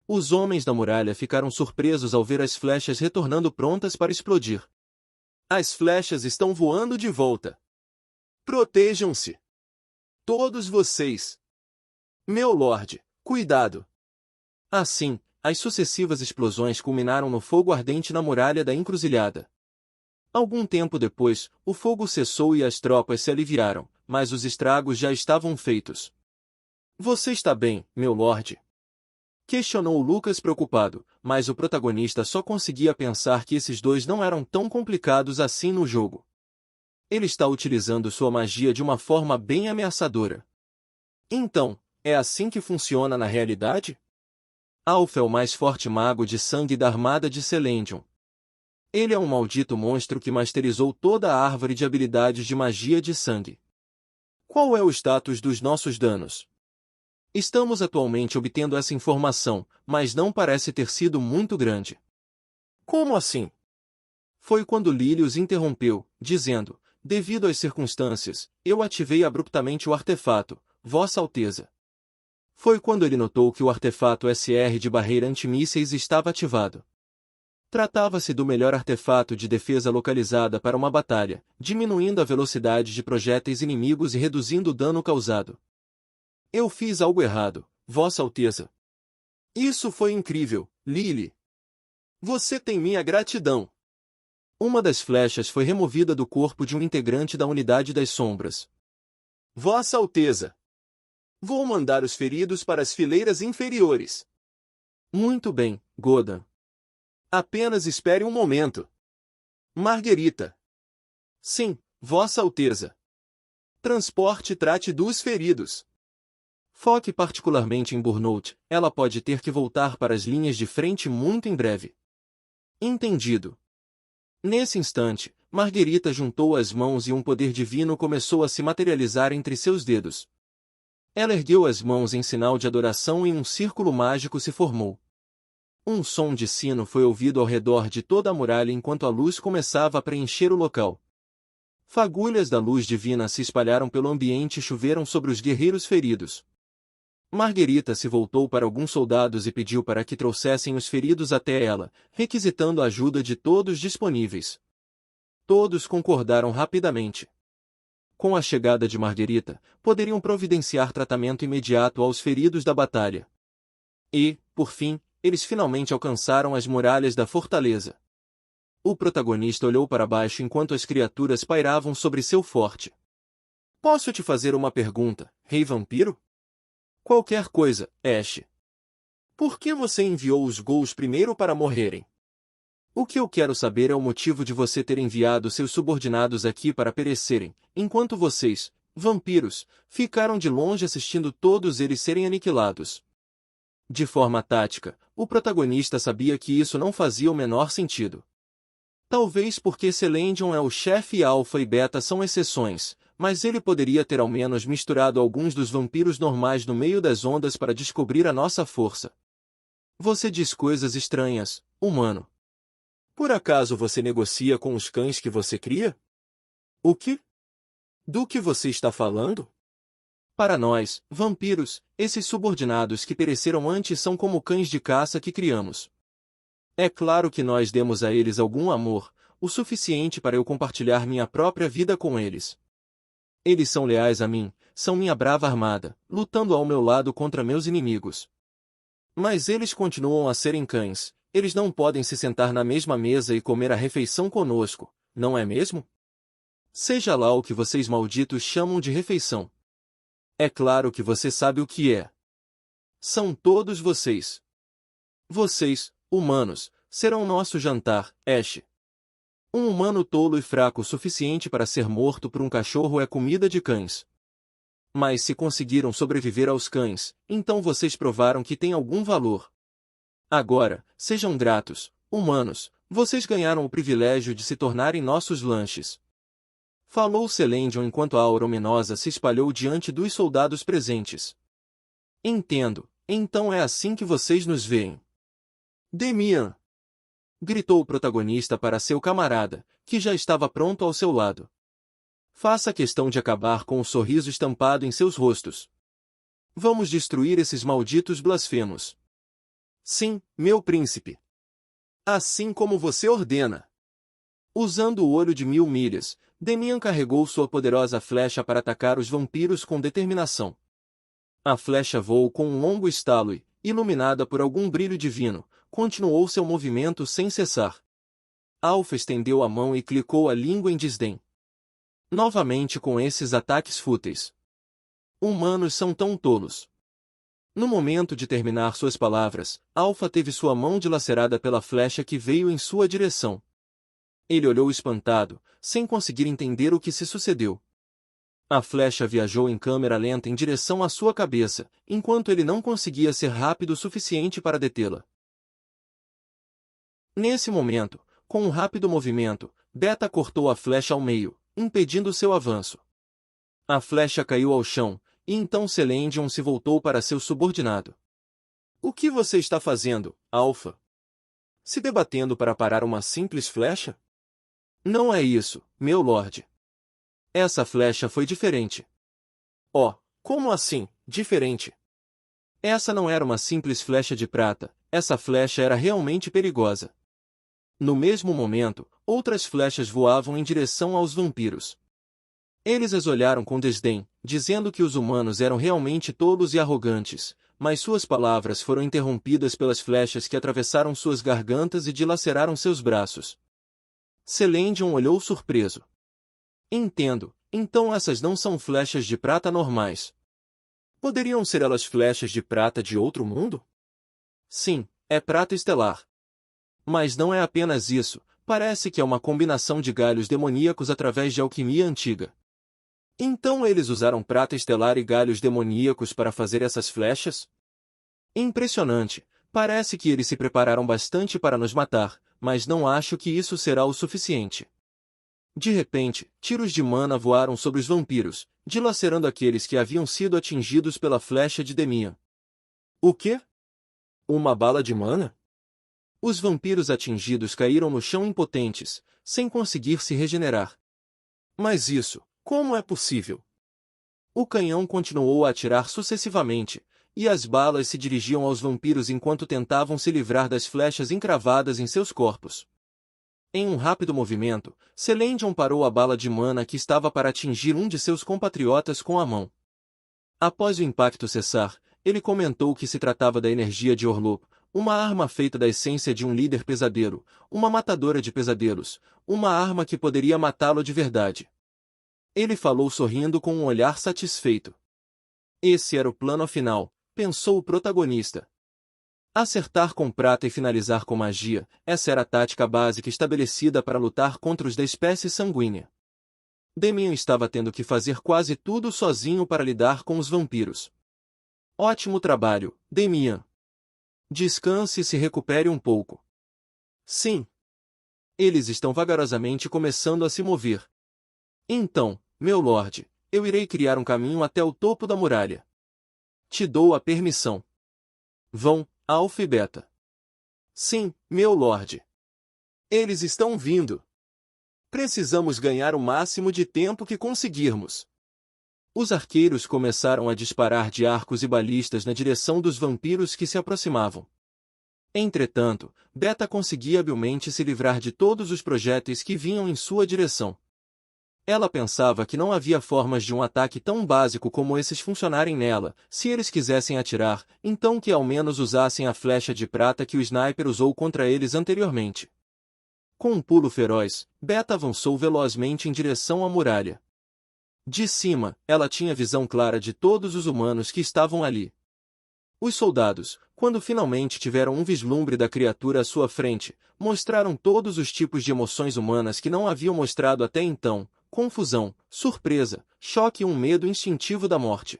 Os homens da muralha ficaram surpresos ao ver as flechas retornando prontas para explodir. As flechas estão voando de volta. Protejam-se. Todos vocês. Meu lorde, cuidado. Assim, as sucessivas explosões culminaram no fogo ardente na muralha da encruzilhada. Algum tempo depois, o fogo cessou e as tropas se aliviaram, mas os estragos já estavam feitos. Você está bem, meu lorde? Questionou Lucas preocupado, mas o protagonista só conseguia pensar que esses dois não eram tão complicados assim no jogo. Ele está utilizando sua magia de uma forma bem ameaçadora. Então, é assim que funciona na realidade? Alpha é o mais forte mago de sangue da armada de Celendion. Ele é um maldito monstro que masterizou toda a árvore de habilidades de magia de sangue. Qual é o status dos nossos danos? Estamos atualmente obtendo essa informação, mas não parece ter sido muito grande. Como assim? Foi quando Lily os interrompeu, dizendo, devido às circunstâncias, eu ativei abruptamente o artefato, Vossa Alteza. Foi quando ele notou que o artefato SR de barreira antimísseis estava ativado. Tratava-se do melhor artefato de defesa localizada para uma batalha, diminuindo a velocidade de projéteis inimigos e reduzindo o dano causado. Eu fiz algo errado, Vossa Alteza. Isso foi incrível, Lily. Você tem minha gratidão. Uma das flechas foi removida do corpo de um integrante da Unidade das Sombras. Vossa Alteza. Vou mandar os feridos para as fileiras inferiores. Muito bem, Godan. Apenas espere um momento. Marguerita. Sim, Vossa Alteza. Transporte e trate dos feridos. Foque particularmente em Burnout, ela pode ter que voltar para as linhas de frente muito em breve. Entendido. Nesse instante, Marguerita juntou as mãos e um poder divino começou a se materializar entre seus dedos. Ela ergueu as mãos em sinal de adoração e um círculo mágico se formou. Um som de sino foi ouvido ao redor de toda a muralha enquanto a luz começava a preencher o local. Fagulhas da luz divina se espalharam pelo ambiente e choveram sobre os guerreiros feridos. Marguerita se voltou para alguns soldados e pediu para que trouxessem os feridos até ela, requisitando a ajuda de todos disponíveis. Todos concordaram rapidamente. Com a chegada de Marguerita, poderiam providenciar tratamento imediato aos feridos da batalha. E, por fim, eles finalmente alcançaram as muralhas da fortaleza. O protagonista olhou para baixo enquanto as criaturas pairavam sobre seu forte. Posso te fazer uma pergunta, Rei Vampiro? Qualquer coisa, Ash. Por que você enviou os Ghouls primeiro para morrerem? O que eu quero saber é o motivo de você ter enviado seus subordinados aqui para perecerem, enquanto vocês, vampiros, ficaram de longe assistindo todos eles serem aniquilados. De forma tática, o protagonista sabia que isso não fazia o menor sentido. Talvez porque Celendion é o chefe e Alpha e Beta são exceções, mas ele poderia ter ao menos misturado alguns dos vampiros normais no meio das ondas para descobrir a nossa força. Você diz coisas estranhas, humano. Por acaso você negocia com os cães que você cria? O quê? Do que você está falando? Para nós, vampiros, esses subordinados que pereceram antes são como cães de caça que criamos. É claro que nós demos a eles algum amor, o suficiente para eu compartilhar minha própria vida com eles. Eles são leais a mim, são minha brava armada, lutando ao meu lado contra meus inimigos. Mas eles continuam a serem cães, eles não podem se sentar na mesma mesa e comer a refeição conosco, não é mesmo? Seja lá o que vocês malditos chamam de refeição. É claro que você sabe o que é. São todos vocês. Vocês, humanos, serão nosso jantar, Ash. Um humano tolo e fraco o suficiente para ser morto por um cachorro é comida de cães. Mas se conseguiram sobreviver aos cães, então vocês provaram que têm algum valor. Agora, sejam gratos, humanos, vocês ganharam o privilégio de se tornarem nossos lanches. Falou Celendion enquanto a aura ominosa se espalhou diante dos soldados presentes. Entendo, então é assim que vocês nos veem. Demian! Gritou o protagonista para seu camarada, que já estava pronto ao seu lado. Faça questão de acabar com o sorriso estampado em seus rostos. Vamos destruir esses malditos blasfemos. Sim, meu príncipe. Assim como você ordena. Usando o olho de 1000 milhas, Demian carregou sua poderosa flecha para atacar os vampiros com determinação. A flecha voou com um longo estalo e, iluminada por algum brilho divino, continuou seu movimento sem cessar. Alpha estendeu a mão e clicou a língua em desdém. Novamente com esses ataques fúteis. Humanos são tão tolos. No momento de terminar suas palavras, Alpha teve sua mão dilacerada pela flecha que veio em sua direção. Ele olhou espantado, sem conseguir entender o que se sucedeu. A flecha viajou em câmera lenta em direção à sua cabeça, enquanto ele não conseguia ser rápido o suficiente para detê-la. Nesse momento, com um rápido movimento, Beta cortou a flecha ao meio, impedindo seu avanço. A flecha caiu ao chão, e então Celendion se voltou para seu subordinado. O que você está fazendo, Alpha? Se debatendo para parar uma simples flecha? Não é isso, meu lorde. Essa flecha foi diferente. Oh, como assim, diferente? Essa não era uma simples flecha de prata, essa flecha era realmente perigosa. No mesmo momento, outras flechas voavam em direção aos vampiros. Eles as olharam com desdém, dizendo que os humanos eram realmente tolos e arrogantes, mas suas palavras foram interrompidas pelas flechas que atravessaram suas gargantas e dilaceraram seus braços. Celendion olhou surpreso. Entendo, então essas não são flechas de prata normais. Poderiam ser elas flechas de prata de outro mundo? Sim, é prata estelar. Mas não é apenas isso, parece que é uma combinação de galhos demoníacos através de alquimia antiga. Então eles usaram prata estelar e galhos demoníacos para fazer essas flechas? Impressionante, parece que eles se prepararam bastante para nos matar, mas não acho que isso será o suficiente. De repente, tiros de mana voaram sobre os vampiros, dilacerando aqueles que haviam sido atingidos pela flecha de Demian. O quê? Uma bala de mana? Os vampiros atingidos caíram no chão impotentes, sem conseguir se regenerar. Mas isso, como é possível? O canhão continuou a atirar sucessivamente, e as balas se dirigiam aos vampiros enquanto tentavam se livrar das flechas encravadas em seus corpos. Em um rápido movimento, Celendion parou a bala de mana que estava para atingir um de seus compatriotas com a mão. Após o impacto cessar, ele comentou que se tratava da energia de Orlop, uma arma feita da essência de um líder pesadelo, uma matadora de pesadelos, uma arma que poderia matá-lo de verdade. Ele falou sorrindo com um olhar satisfeito. Esse era o plano final, pensou o protagonista. Acertar com prata e finalizar com magia, essa era a tática básica estabelecida para lutar contra os da espécie sanguínea. Demian estava tendo que fazer quase tudo sozinho para lidar com os vampiros. Ótimo trabalho, Demian. Descanse e se recupere um pouco. Sim. Eles estão vagarosamente começando a se mover. Então, meu lorde, eu irei criar um caminho até o topo da muralha. Te dou a permissão. Vão, Alpha e Beta. Sim, meu lorde. Eles estão vindo. Precisamos ganhar o máximo de tempo que conseguirmos. Os arqueiros começaram a disparar de arcos e balistas na direção dos vampiros que se aproximavam. Entretanto, Beta conseguia habilmente se livrar de todos os projéteis que vinham em sua direção. Ela pensava que não havia formas de um ataque tão básico como esses funcionarem nela, se eles quisessem atirar, então que ao menos usassem a flecha de prata que o sniper usou contra eles anteriormente. Com um pulo feroz, Beta avançou velozmente em direção à muralha. De cima, ela tinha visão clara de todos os humanos que estavam ali. Os soldados, quando finalmente tiveram um vislumbre da criatura à sua frente, mostraram todos os tipos de emoções humanas que não haviam mostrado até então: confusão, surpresa, choque e um medo instintivo da morte.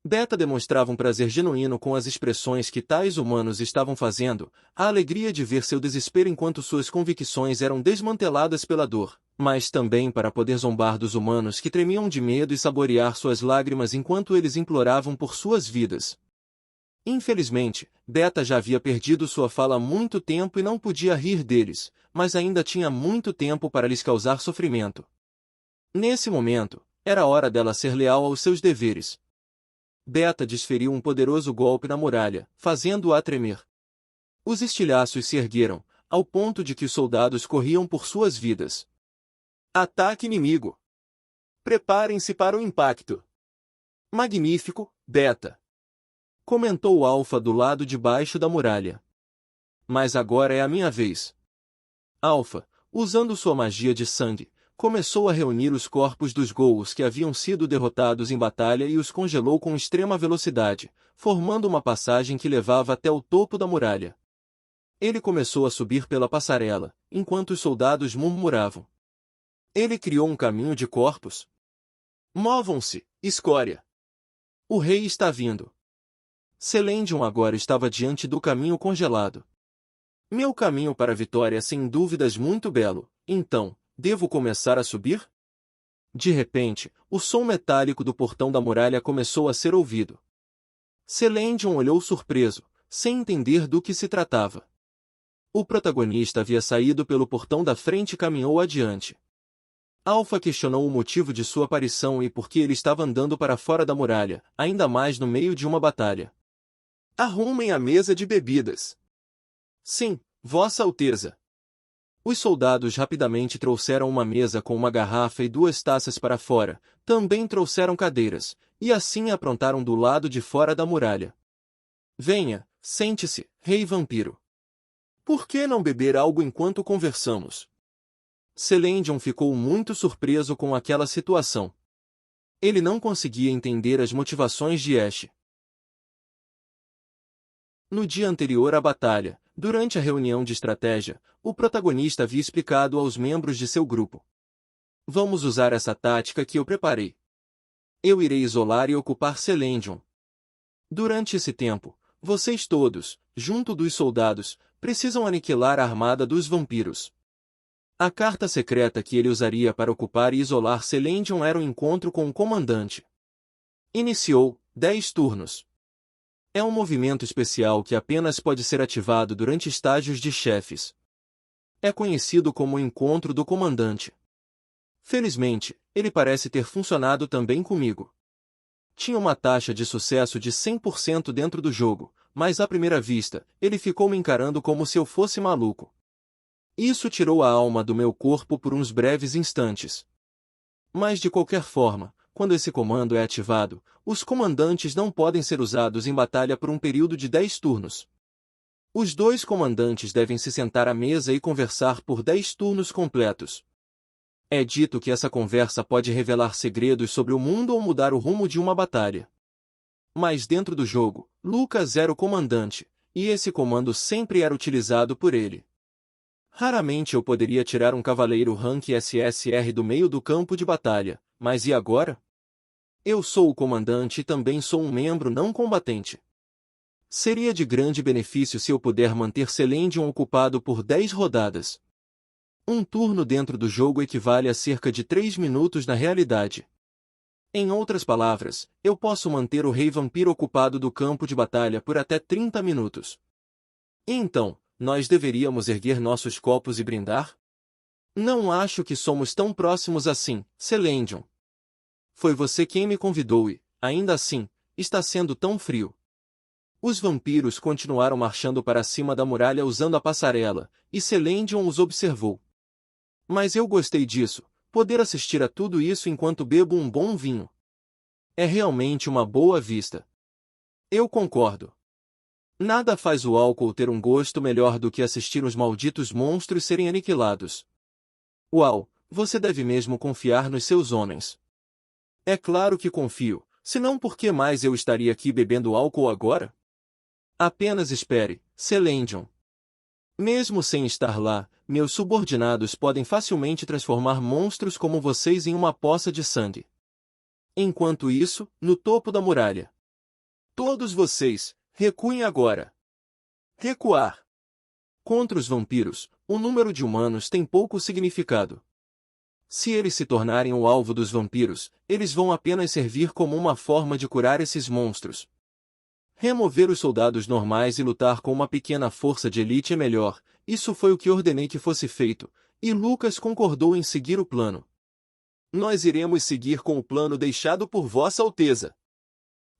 Beta demonstrava um prazer genuíno com as expressões que tais humanos estavam fazendo, a alegria de ver seu desespero enquanto suas convicções eram desmanteladas pela dor, mas também para poder zombar dos humanos que tremiam de medo e saborear suas lágrimas enquanto eles imploravam por suas vidas. Infelizmente, Beta já havia perdido sua fala há muito tempo e não podia rir deles, mas ainda tinha muito tempo para lhes causar sofrimento. Nesse momento, era hora dela ser leal aos seus deveres. Beta desferiu um poderoso golpe na muralha, fazendo-a tremer. Os estilhaços se ergueram, ao ponto de que os soldados corriam por suas vidas. Ataque inimigo! Preparem-se para o impacto! Magnífico, Beta! Comentou Alpha do lado de baixo da muralha. Mas agora é a minha vez. Alpha, usando sua magia de sangue, começou a reunir os corpos dos Ghouls que haviam sido derrotados em batalha e os congelou com extrema velocidade, formando uma passagem que levava até o topo da muralha. Ele começou a subir pela passarela, enquanto os soldados murmuravam. Ele criou um caminho de corpos. Movam-se, escória! O rei está vindo. Celendion agora estava diante do caminho congelado. Meu caminho para a vitória é sem dúvidas muito belo, então, devo começar a subir? De repente, o som metálico do portão da muralha começou a ser ouvido. Celendion olhou surpreso, sem entender do que se tratava. O protagonista havia saído pelo portão da frente e caminhou adiante. Alpha questionou o motivo de sua aparição e por que ele estava andando para fora da muralha, ainda mais no meio de uma batalha. Arrumem a mesa de bebidas. Sim, Vossa Alteza. Os soldados rapidamente trouxeram uma mesa com uma garrafa e 2 taças para fora, também trouxeram cadeiras, e assim aprontaram do lado de fora da muralha. Venha, sente-se, Rei Vampiro. Por que não beber algo enquanto conversamos? Celendion ficou muito surpreso com aquela situação. Ele não conseguia entender as motivações de Ashe. No dia anterior à batalha, durante a reunião de estratégia, o protagonista havia explicado aos membros de seu grupo. Vamos usar essa tática que eu preparei. Eu irei isolar e ocupar Celendion. Durante esse tempo, vocês todos, junto dos soldados, precisam aniquilar a armada dos vampiros. A carta secreta que ele usaria para ocupar e isolar Celendion era um encontro com o comandante. Iniciou 10 turnos. É um movimento especial que apenas pode ser ativado durante estágios de chefes. É conhecido como o Encontro do Comandante. Felizmente, ele parece ter funcionado também comigo. Tinha uma taxa de sucesso de 100% dentro do jogo, mas à primeira vista, ele ficou me encarando como se eu fosse maluco. Isso tirou a alma do meu corpo por uns breves instantes. Mas de qualquer forma, quando esse comando é ativado, os comandantes não podem ser usados em batalha por um período de 10 turnos. Os 2 comandantes devem se sentar à mesa e conversar por 10 turnos completos. É dito que essa conversa pode revelar segredos sobre o mundo ou mudar o rumo de uma batalha. Mas dentro do jogo, Lucas era o comandante, e esse comando sempre era utilizado por ele. Raramente eu poderia tirar um cavaleiro rank SSR do meio do campo de batalha, mas e agora? Eu sou o comandante e também sou um membro não combatente. Seria de grande benefício se eu puder manter Celendion ocupado por 10 rodadas. Um turno dentro do jogo equivale a cerca de 3 minutos na realidade. Em outras palavras, eu posso manter o Rei Vampiro ocupado do campo de batalha por até 30 minutos. E então, nós deveríamos erguer nossos copos e brindar? Não acho que somos tão próximos assim, Celendion. Foi você quem me convidou e, ainda assim, está sendo tão frio. Os vampiros continuaram marchando para cima da muralha usando a passarela, e Celendion os observou. Mas eu gostei disso, poder assistir a tudo isso enquanto bebo um bom vinho. É realmente uma boa vista. Eu concordo. Nada faz o álcool ter um gosto melhor do que assistir os malditos monstros serem aniquilados. Uau, você deve mesmo confiar nos seus homens. É claro que confio, senão por que mais eu estaria aqui bebendo álcool agora? Apenas espere, Celendion. Mesmo sem estar lá, meus subordinados podem facilmente transformar monstros como vocês em uma poça de sangue. Enquanto isso, no topo da muralha. Todos vocês, recuem agora. Recuar. Contra os vampiros, o número de humanos tem pouco significado. Se eles se tornarem o alvo dos vampiros, eles vão apenas servir como uma forma de curar esses monstros. Remover os soldados normais e lutar com uma pequena força de elite é melhor, isso foi o que ordenei que fosse feito, e Lucas concordou em seguir o plano. Nós iremos seguir com o plano deixado por Vossa Alteza.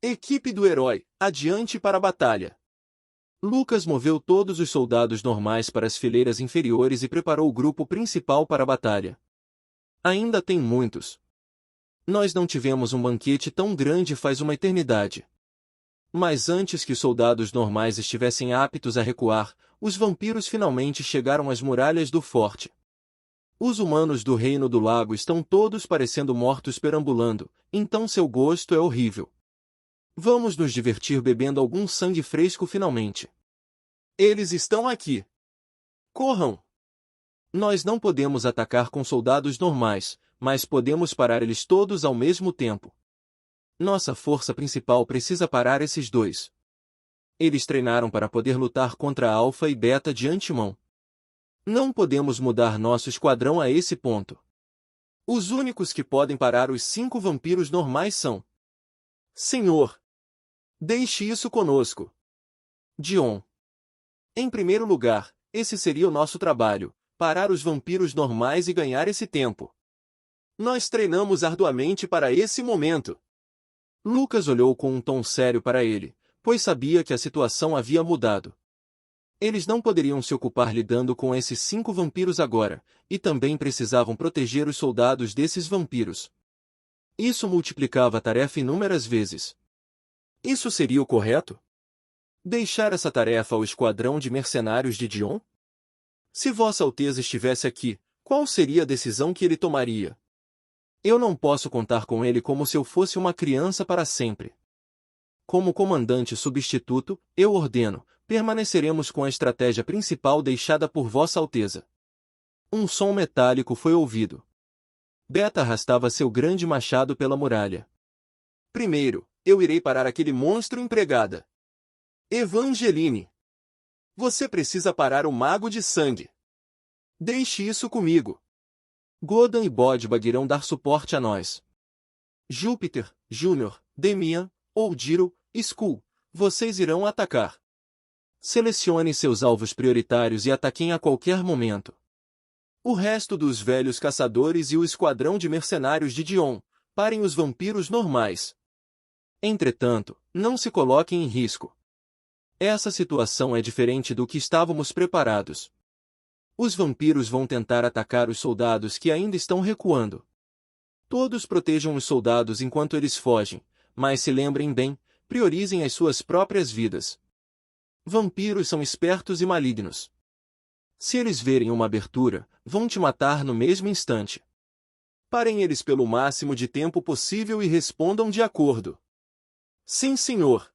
Equipe do herói, adiante para a batalha. Lucas moveu todos os soldados normais para as fileiras inferiores e preparou o grupo principal para a batalha. Ainda tem muitos. Nós não tivemos um banquete tão grande faz uma eternidade. Mas antes que os soldados normais estivessem aptos a recuar, os vampiros finalmente chegaram às muralhas do forte. Os humanos do Reino do Lago estão todos parecendo mortos perambulando, então seu gosto é horrível. Vamos nos divertir bebendo algum sangue fresco finalmente. Eles estão aqui. Corram! Nós não podemos atacar com soldados normais, mas podemos parar eles todos ao mesmo tempo. Nossa força principal precisa parar esses dois. Eles treinaram para poder lutar contra Alpha e Beta de antemão. Não podemos mudar nosso esquadrão a esse ponto. Os únicos que podem parar os 5 vampiros normais são... Senhor! Deixe isso conosco. Dion. Em primeiro lugar, esse seria o nosso trabalho, parar os vampiros normais e ganhar esse tempo. Nós treinamos arduamente para esse momento. Lucas olhou com um tom sério para ele, pois sabia que a situação havia mudado. Eles não poderiam se ocupar lidando com esses 5 vampiros agora, e também precisavam proteger os soldados desses vampiros. Isso multiplicava a tarefa inúmeras vezes. Isso seria o correto? Deixar essa tarefa ao esquadrão de mercenários de Dion? Se Vossa Alteza estivesse aqui, qual seria a decisão que ele tomaria? Eu não posso contar com ele como se eu fosse uma criança para sempre. Como comandante substituto, eu ordeno, permaneceremos com a estratégia principal deixada por Vossa Alteza. Um som metálico foi ouvido. Beta arrastava seu grande machado pela muralha. Primeiro, eu irei parar aquele monstro empregada. Evangeline. Você precisa parar o mago de sangue. Deixe isso comigo. Godan e Bodbag irão dar suporte a nós. Júpiter, Júnior, Demian, Oldiro, Skull, vocês irão atacar. Selecione seus alvos prioritários e ataquem a qualquer momento. O resto dos velhos caçadores e o esquadrão de mercenários de Dion, parem os vampiros normais. Entretanto, não se coloquem em risco. Essa situação é diferente do que estávamos preparados. Os vampiros vão tentar atacar os soldados que ainda estão recuando. Todos protejam os soldados enquanto eles fogem, mas se lembrem bem, priorizem as suas próprias vidas. Vampiros são espertos e malignos. Se eles verem uma abertura, vão te matar no mesmo instante. Parem eles pelo máximo de tempo possível e respondam de acordo. Sim, senhor.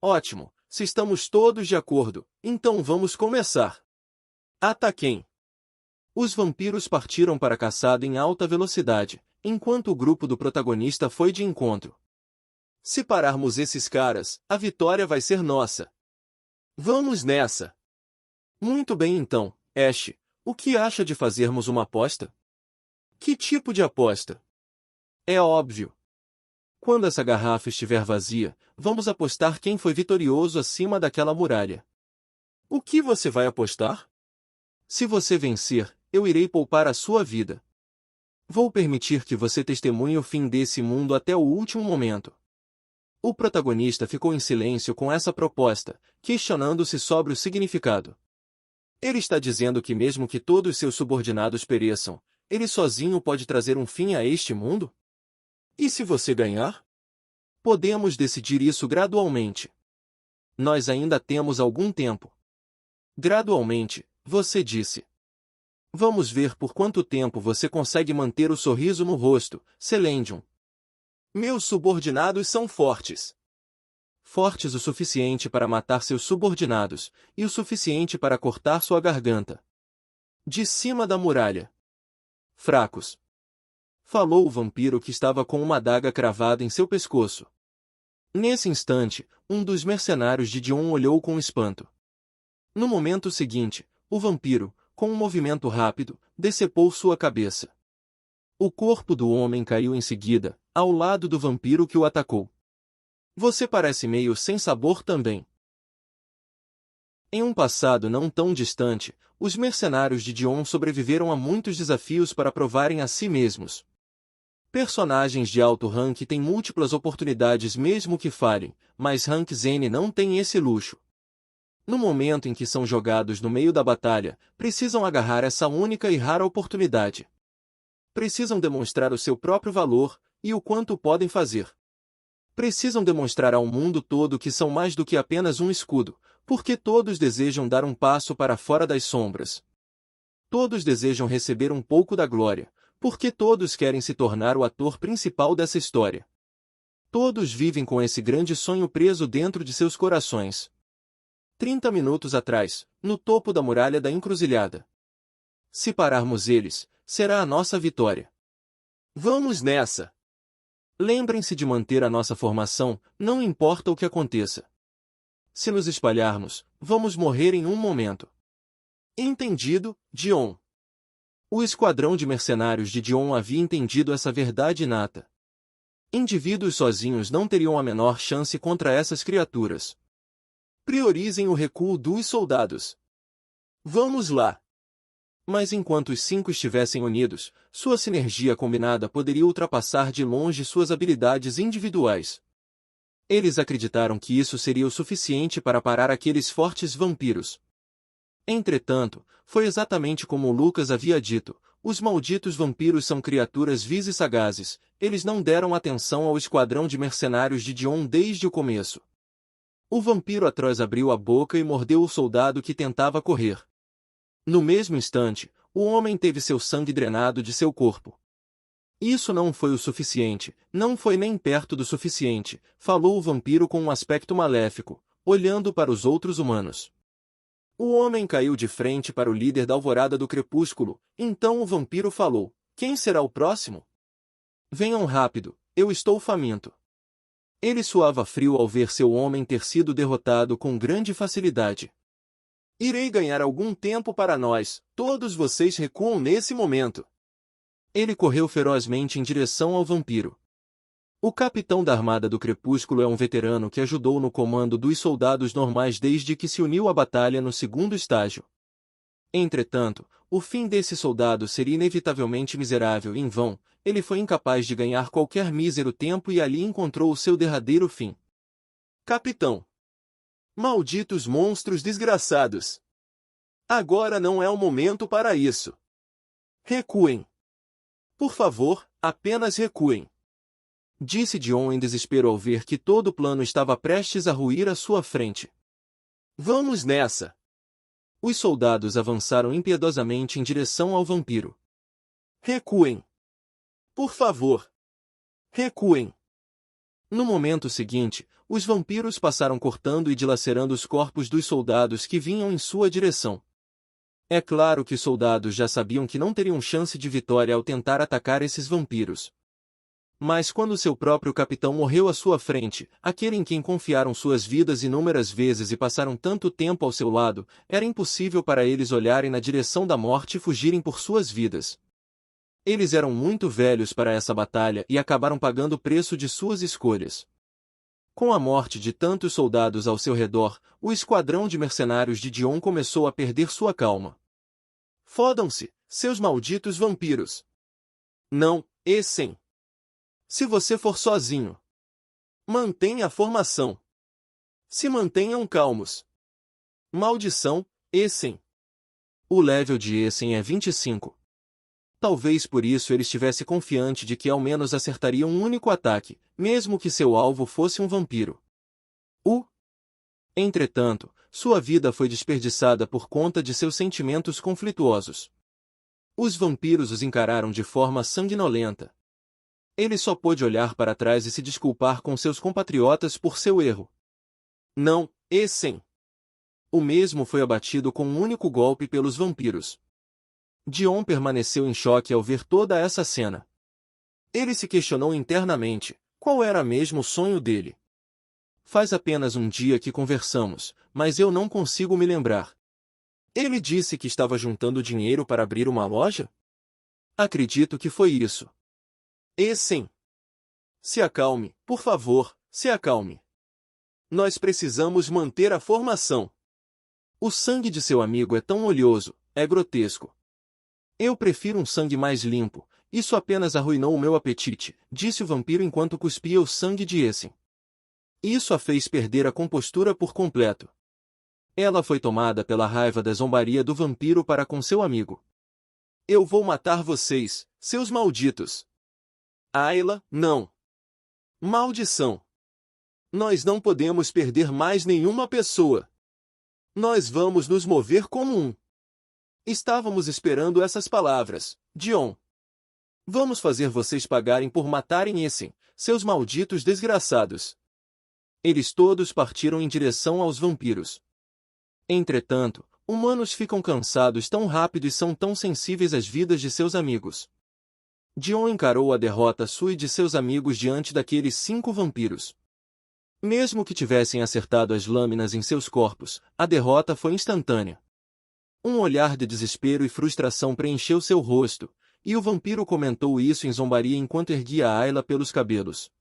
Ótimo, se estamos todos de acordo, então vamos começar. Ataquem. Os vampiros partiram para a caçada em alta velocidade, enquanto o grupo do protagonista foi de encontro. Se pararmos esses caras, a vitória vai ser nossa. Vamos nessa. Muito bem então, Ash, o que acha de fazermos uma aposta? Que tipo de aposta? É óbvio. Quando essa garrafa estiver vazia, vamos apostar quem foi vitorioso acima daquela muralha. O que você vai apostar? Se você vencer, eu irei poupar a sua vida. Vou permitir que você testemunhe o fim desse mundo até o último momento. O protagonista ficou em silêncio com essa proposta, questionando-se sobre o significado. Ele está dizendo que mesmo que todos seus subordinados pereçam, ele sozinho pode trazer um fim a este mundo? E se você ganhar? Podemos decidir isso gradualmente. Nós ainda temos algum tempo. Gradualmente, você disse. Vamos ver por quanto tempo você consegue manter o sorriso no rosto, Celendium. Meus subordinados são fortes. Fortes o suficiente para matar seus subordinados, e o suficiente para cortar sua garganta. De cima da muralha. Fracos. Falou o vampiro que estava com uma adaga cravada em seu pescoço. Nesse instante, um dos mercenários de Dion olhou com espanto. No momento seguinte, o vampiro, com um movimento rápido, decepou sua cabeça. O corpo do homem caiu em seguida, ao lado do vampiro que o atacou. Você parece meio sem sabor também. Em um passado não tão distante, os mercenários de Dion sobreviveram a muitos desafios para provarem a si mesmos. Personagens de alto rank têm múltiplas oportunidades mesmo que falhem, mas ranks N não têm esse luxo. No momento em que são jogados no meio da batalha, precisam agarrar essa única e rara oportunidade. Precisam demonstrar o seu próprio valor, e o quanto podem fazer. Precisam demonstrar ao mundo todo que são mais do que apenas um escudo, porque todos desejam dar um passo para fora das sombras. Todos desejam receber um pouco da glória, porque todos querem se tornar o ator principal dessa história. Todos vivem com esse grande sonho preso dentro de seus corações. 30 minutos atrás, no topo da muralha da encruzilhada. Se pararmos eles, será a nossa vitória. Vamos nessa! Lembrem-se de manter a nossa formação, não importa o que aconteça. Se nos espalharmos, vamos morrer em um momento. Entendido, Dion? O esquadrão de mercenários de Dion havia entendido essa verdade inata. Indivíduos sozinhos não teriam a menor chance contra essas criaturas. Priorizem o recuo dos soldados. Vamos lá! Mas enquanto os 5 estivessem unidos, sua sinergia combinada poderia ultrapassar de longe suas habilidades individuais. Eles acreditaram que isso seria o suficiente para parar aqueles fortes vampiros. Entretanto, foi exatamente como Lucas havia dito, os malditos vampiros são criaturas vis e sagazes, eles não deram atenção ao esquadrão de mercenários de Dion desde o começo. O vampiro atroz abriu a boca e mordeu o soldado que tentava correr. No mesmo instante, o homem teve seu sangue drenado de seu corpo. Isso não foi o suficiente, não foi nem perto do suficiente, falou o vampiro com um aspecto maléfico, olhando para os outros humanos. O homem caiu de frente para o líder da Alvorada do Crepúsculo, então o vampiro falou, quem será o próximo? Venham rápido, eu estou faminto. Ele suava frio ao ver seu homem ter sido derrotado com grande facilidade. Irei ganhar algum tempo para nós, todos vocês recuam nesse momento. Ele correu ferozmente em direção ao vampiro. O capitão da Armada do Crepúsculo é um veterano que ajudou no comando dos soldados normais desde que se uniu à batalha no 2º estágio. Entretanto, o fim desse soldado seria inevitavelmente miserável e em vão, ele foi incapaz de ganhar qualquer mísero tempo e ali encontrou o seu derradeiro fim. Capitão! Malditos monstros desgraçados! Agora não é o momento para isso. Recuem! Por favor, apenas recuem! Disse Dion em desespero ao ver que todo o plano estava prestes a ruir à sua frente. Vamos nessa! Os soldados avançaram impiedosamente em direção ao vampiro. Recuem! Por favor! Recuem! No momento seguinte, os vampiros passaram cortando e dilacerando os corpos dos soldados que vinham em sua direção. É claro que os soldados já sabiam que não teriam chance de vitória ao tentar atacar esses vampiros. Mas quando seu próprio capitão morreu à sua frente, aquele em quem confiaram suas vidas inúmeras vezes e passaram tanto tempo ao seu lado, era impossível para eles olharem na direção da morte e fugirem por suas vidas. Eles eram muito velhos para essa batalha e acabaram pagando o preço de suas escolhas. Com a morte de tantos soldados ao seu redor, o esquadrão de mercenários de Dion começou a perder sua calma. Fodam-se, seus malditos vampiros! Não, Essen! Se você for sozinho, mantenha a formação. Se mantenham calmos. Maldição, Essen! O level de Essen é 25. Talvez por isso ele estivesse confiante de que ao menos acertaria um único ataque, mesmo que seu alvo fosse um vampiro. Entretanto, sua vida foi desperdiçada por conta de seus sentimentos conflituosos. Os vampiros os encararam de forma sanguinolenta. Ele só pôde olhar para trás e se desculpar com seus compatriotas por seu erro. Não, Essen! O mesmo foi abatido com um único golpe pelos vampiros. Dion permaneceu em choque ao ver toda essa cena. Ele se questionou internamente, qual era mesmo o sonho dele? Faz apenas um dia que conversamos, mas eu não consigo me lembrar. Ele disse que estava juntando dinheiro para abrir uma loja? Acredito que foi isso. Essen! Se acalme, por favor, se acalme. Nós precisamos manter a formação. O sangue de seu amigo é tão oleoso, é grotesco. Eu prefiro um sangue mais limpo, Isso apenas arruinou o meu apetite, disse o vampiro enquanto cuspia o sangue de Essen. Isso a fez perder a compostura por completo. Ela foi tomada pela raiva da zombaria do vampiro para com seu amigo. Eu vou matar vocês, seus malditos. Ayla, não. Maldição. Nós não podemos perder mais nenhuma pessoa. Nós vamos nos mover como um. Estávamos esperando essas palavras, Dion. Vamos fazer vocês pagarem por matarem Essen, seus malditos desgraçados. Eles todos partiram em direção aos vampiros. Entretanto, humanos ficam cansados tão rápido e são tão sensíveis às vidas de seus amigos. Dion encarou a derrota sua e de seus amigos diante daqueles 5 vampiros. Mesmo que tivessem acertado as lâminas em seus corpos, a derrota foi instantânea. Um olhar de desespero e frustração preencheu seu rosto, e o vampiro comentou isso em zombaria enquanto erguia a Ayla pelos cabelos.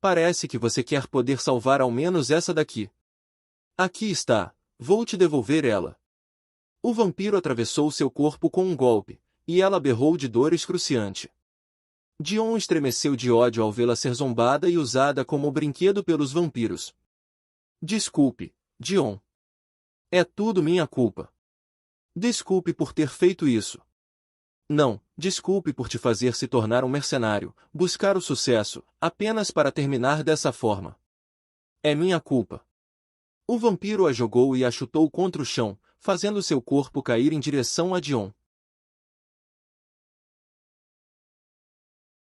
Parece que você quer poder salvar ao menos essa daqui. Aqui está, vou te devolver ela. O vampiro atravessou seu corpo com um golpe, e ela berrou de dor excruciante. Dion estremeceu de ódio ao vê-la ser zombada e usada como brinquedo pelos vampiros. Desculpe, Dion. É tudo minha culpa. Desculpe por ter feito isso. Não, desculpe por te fazer se tornar um mercenário, buscar o sucesso, apenas para terminar dessa forma. É minha culpa. O vampiro a jogou e a chutou contra o chão, fazendo seu corpo cair em direção a Dion.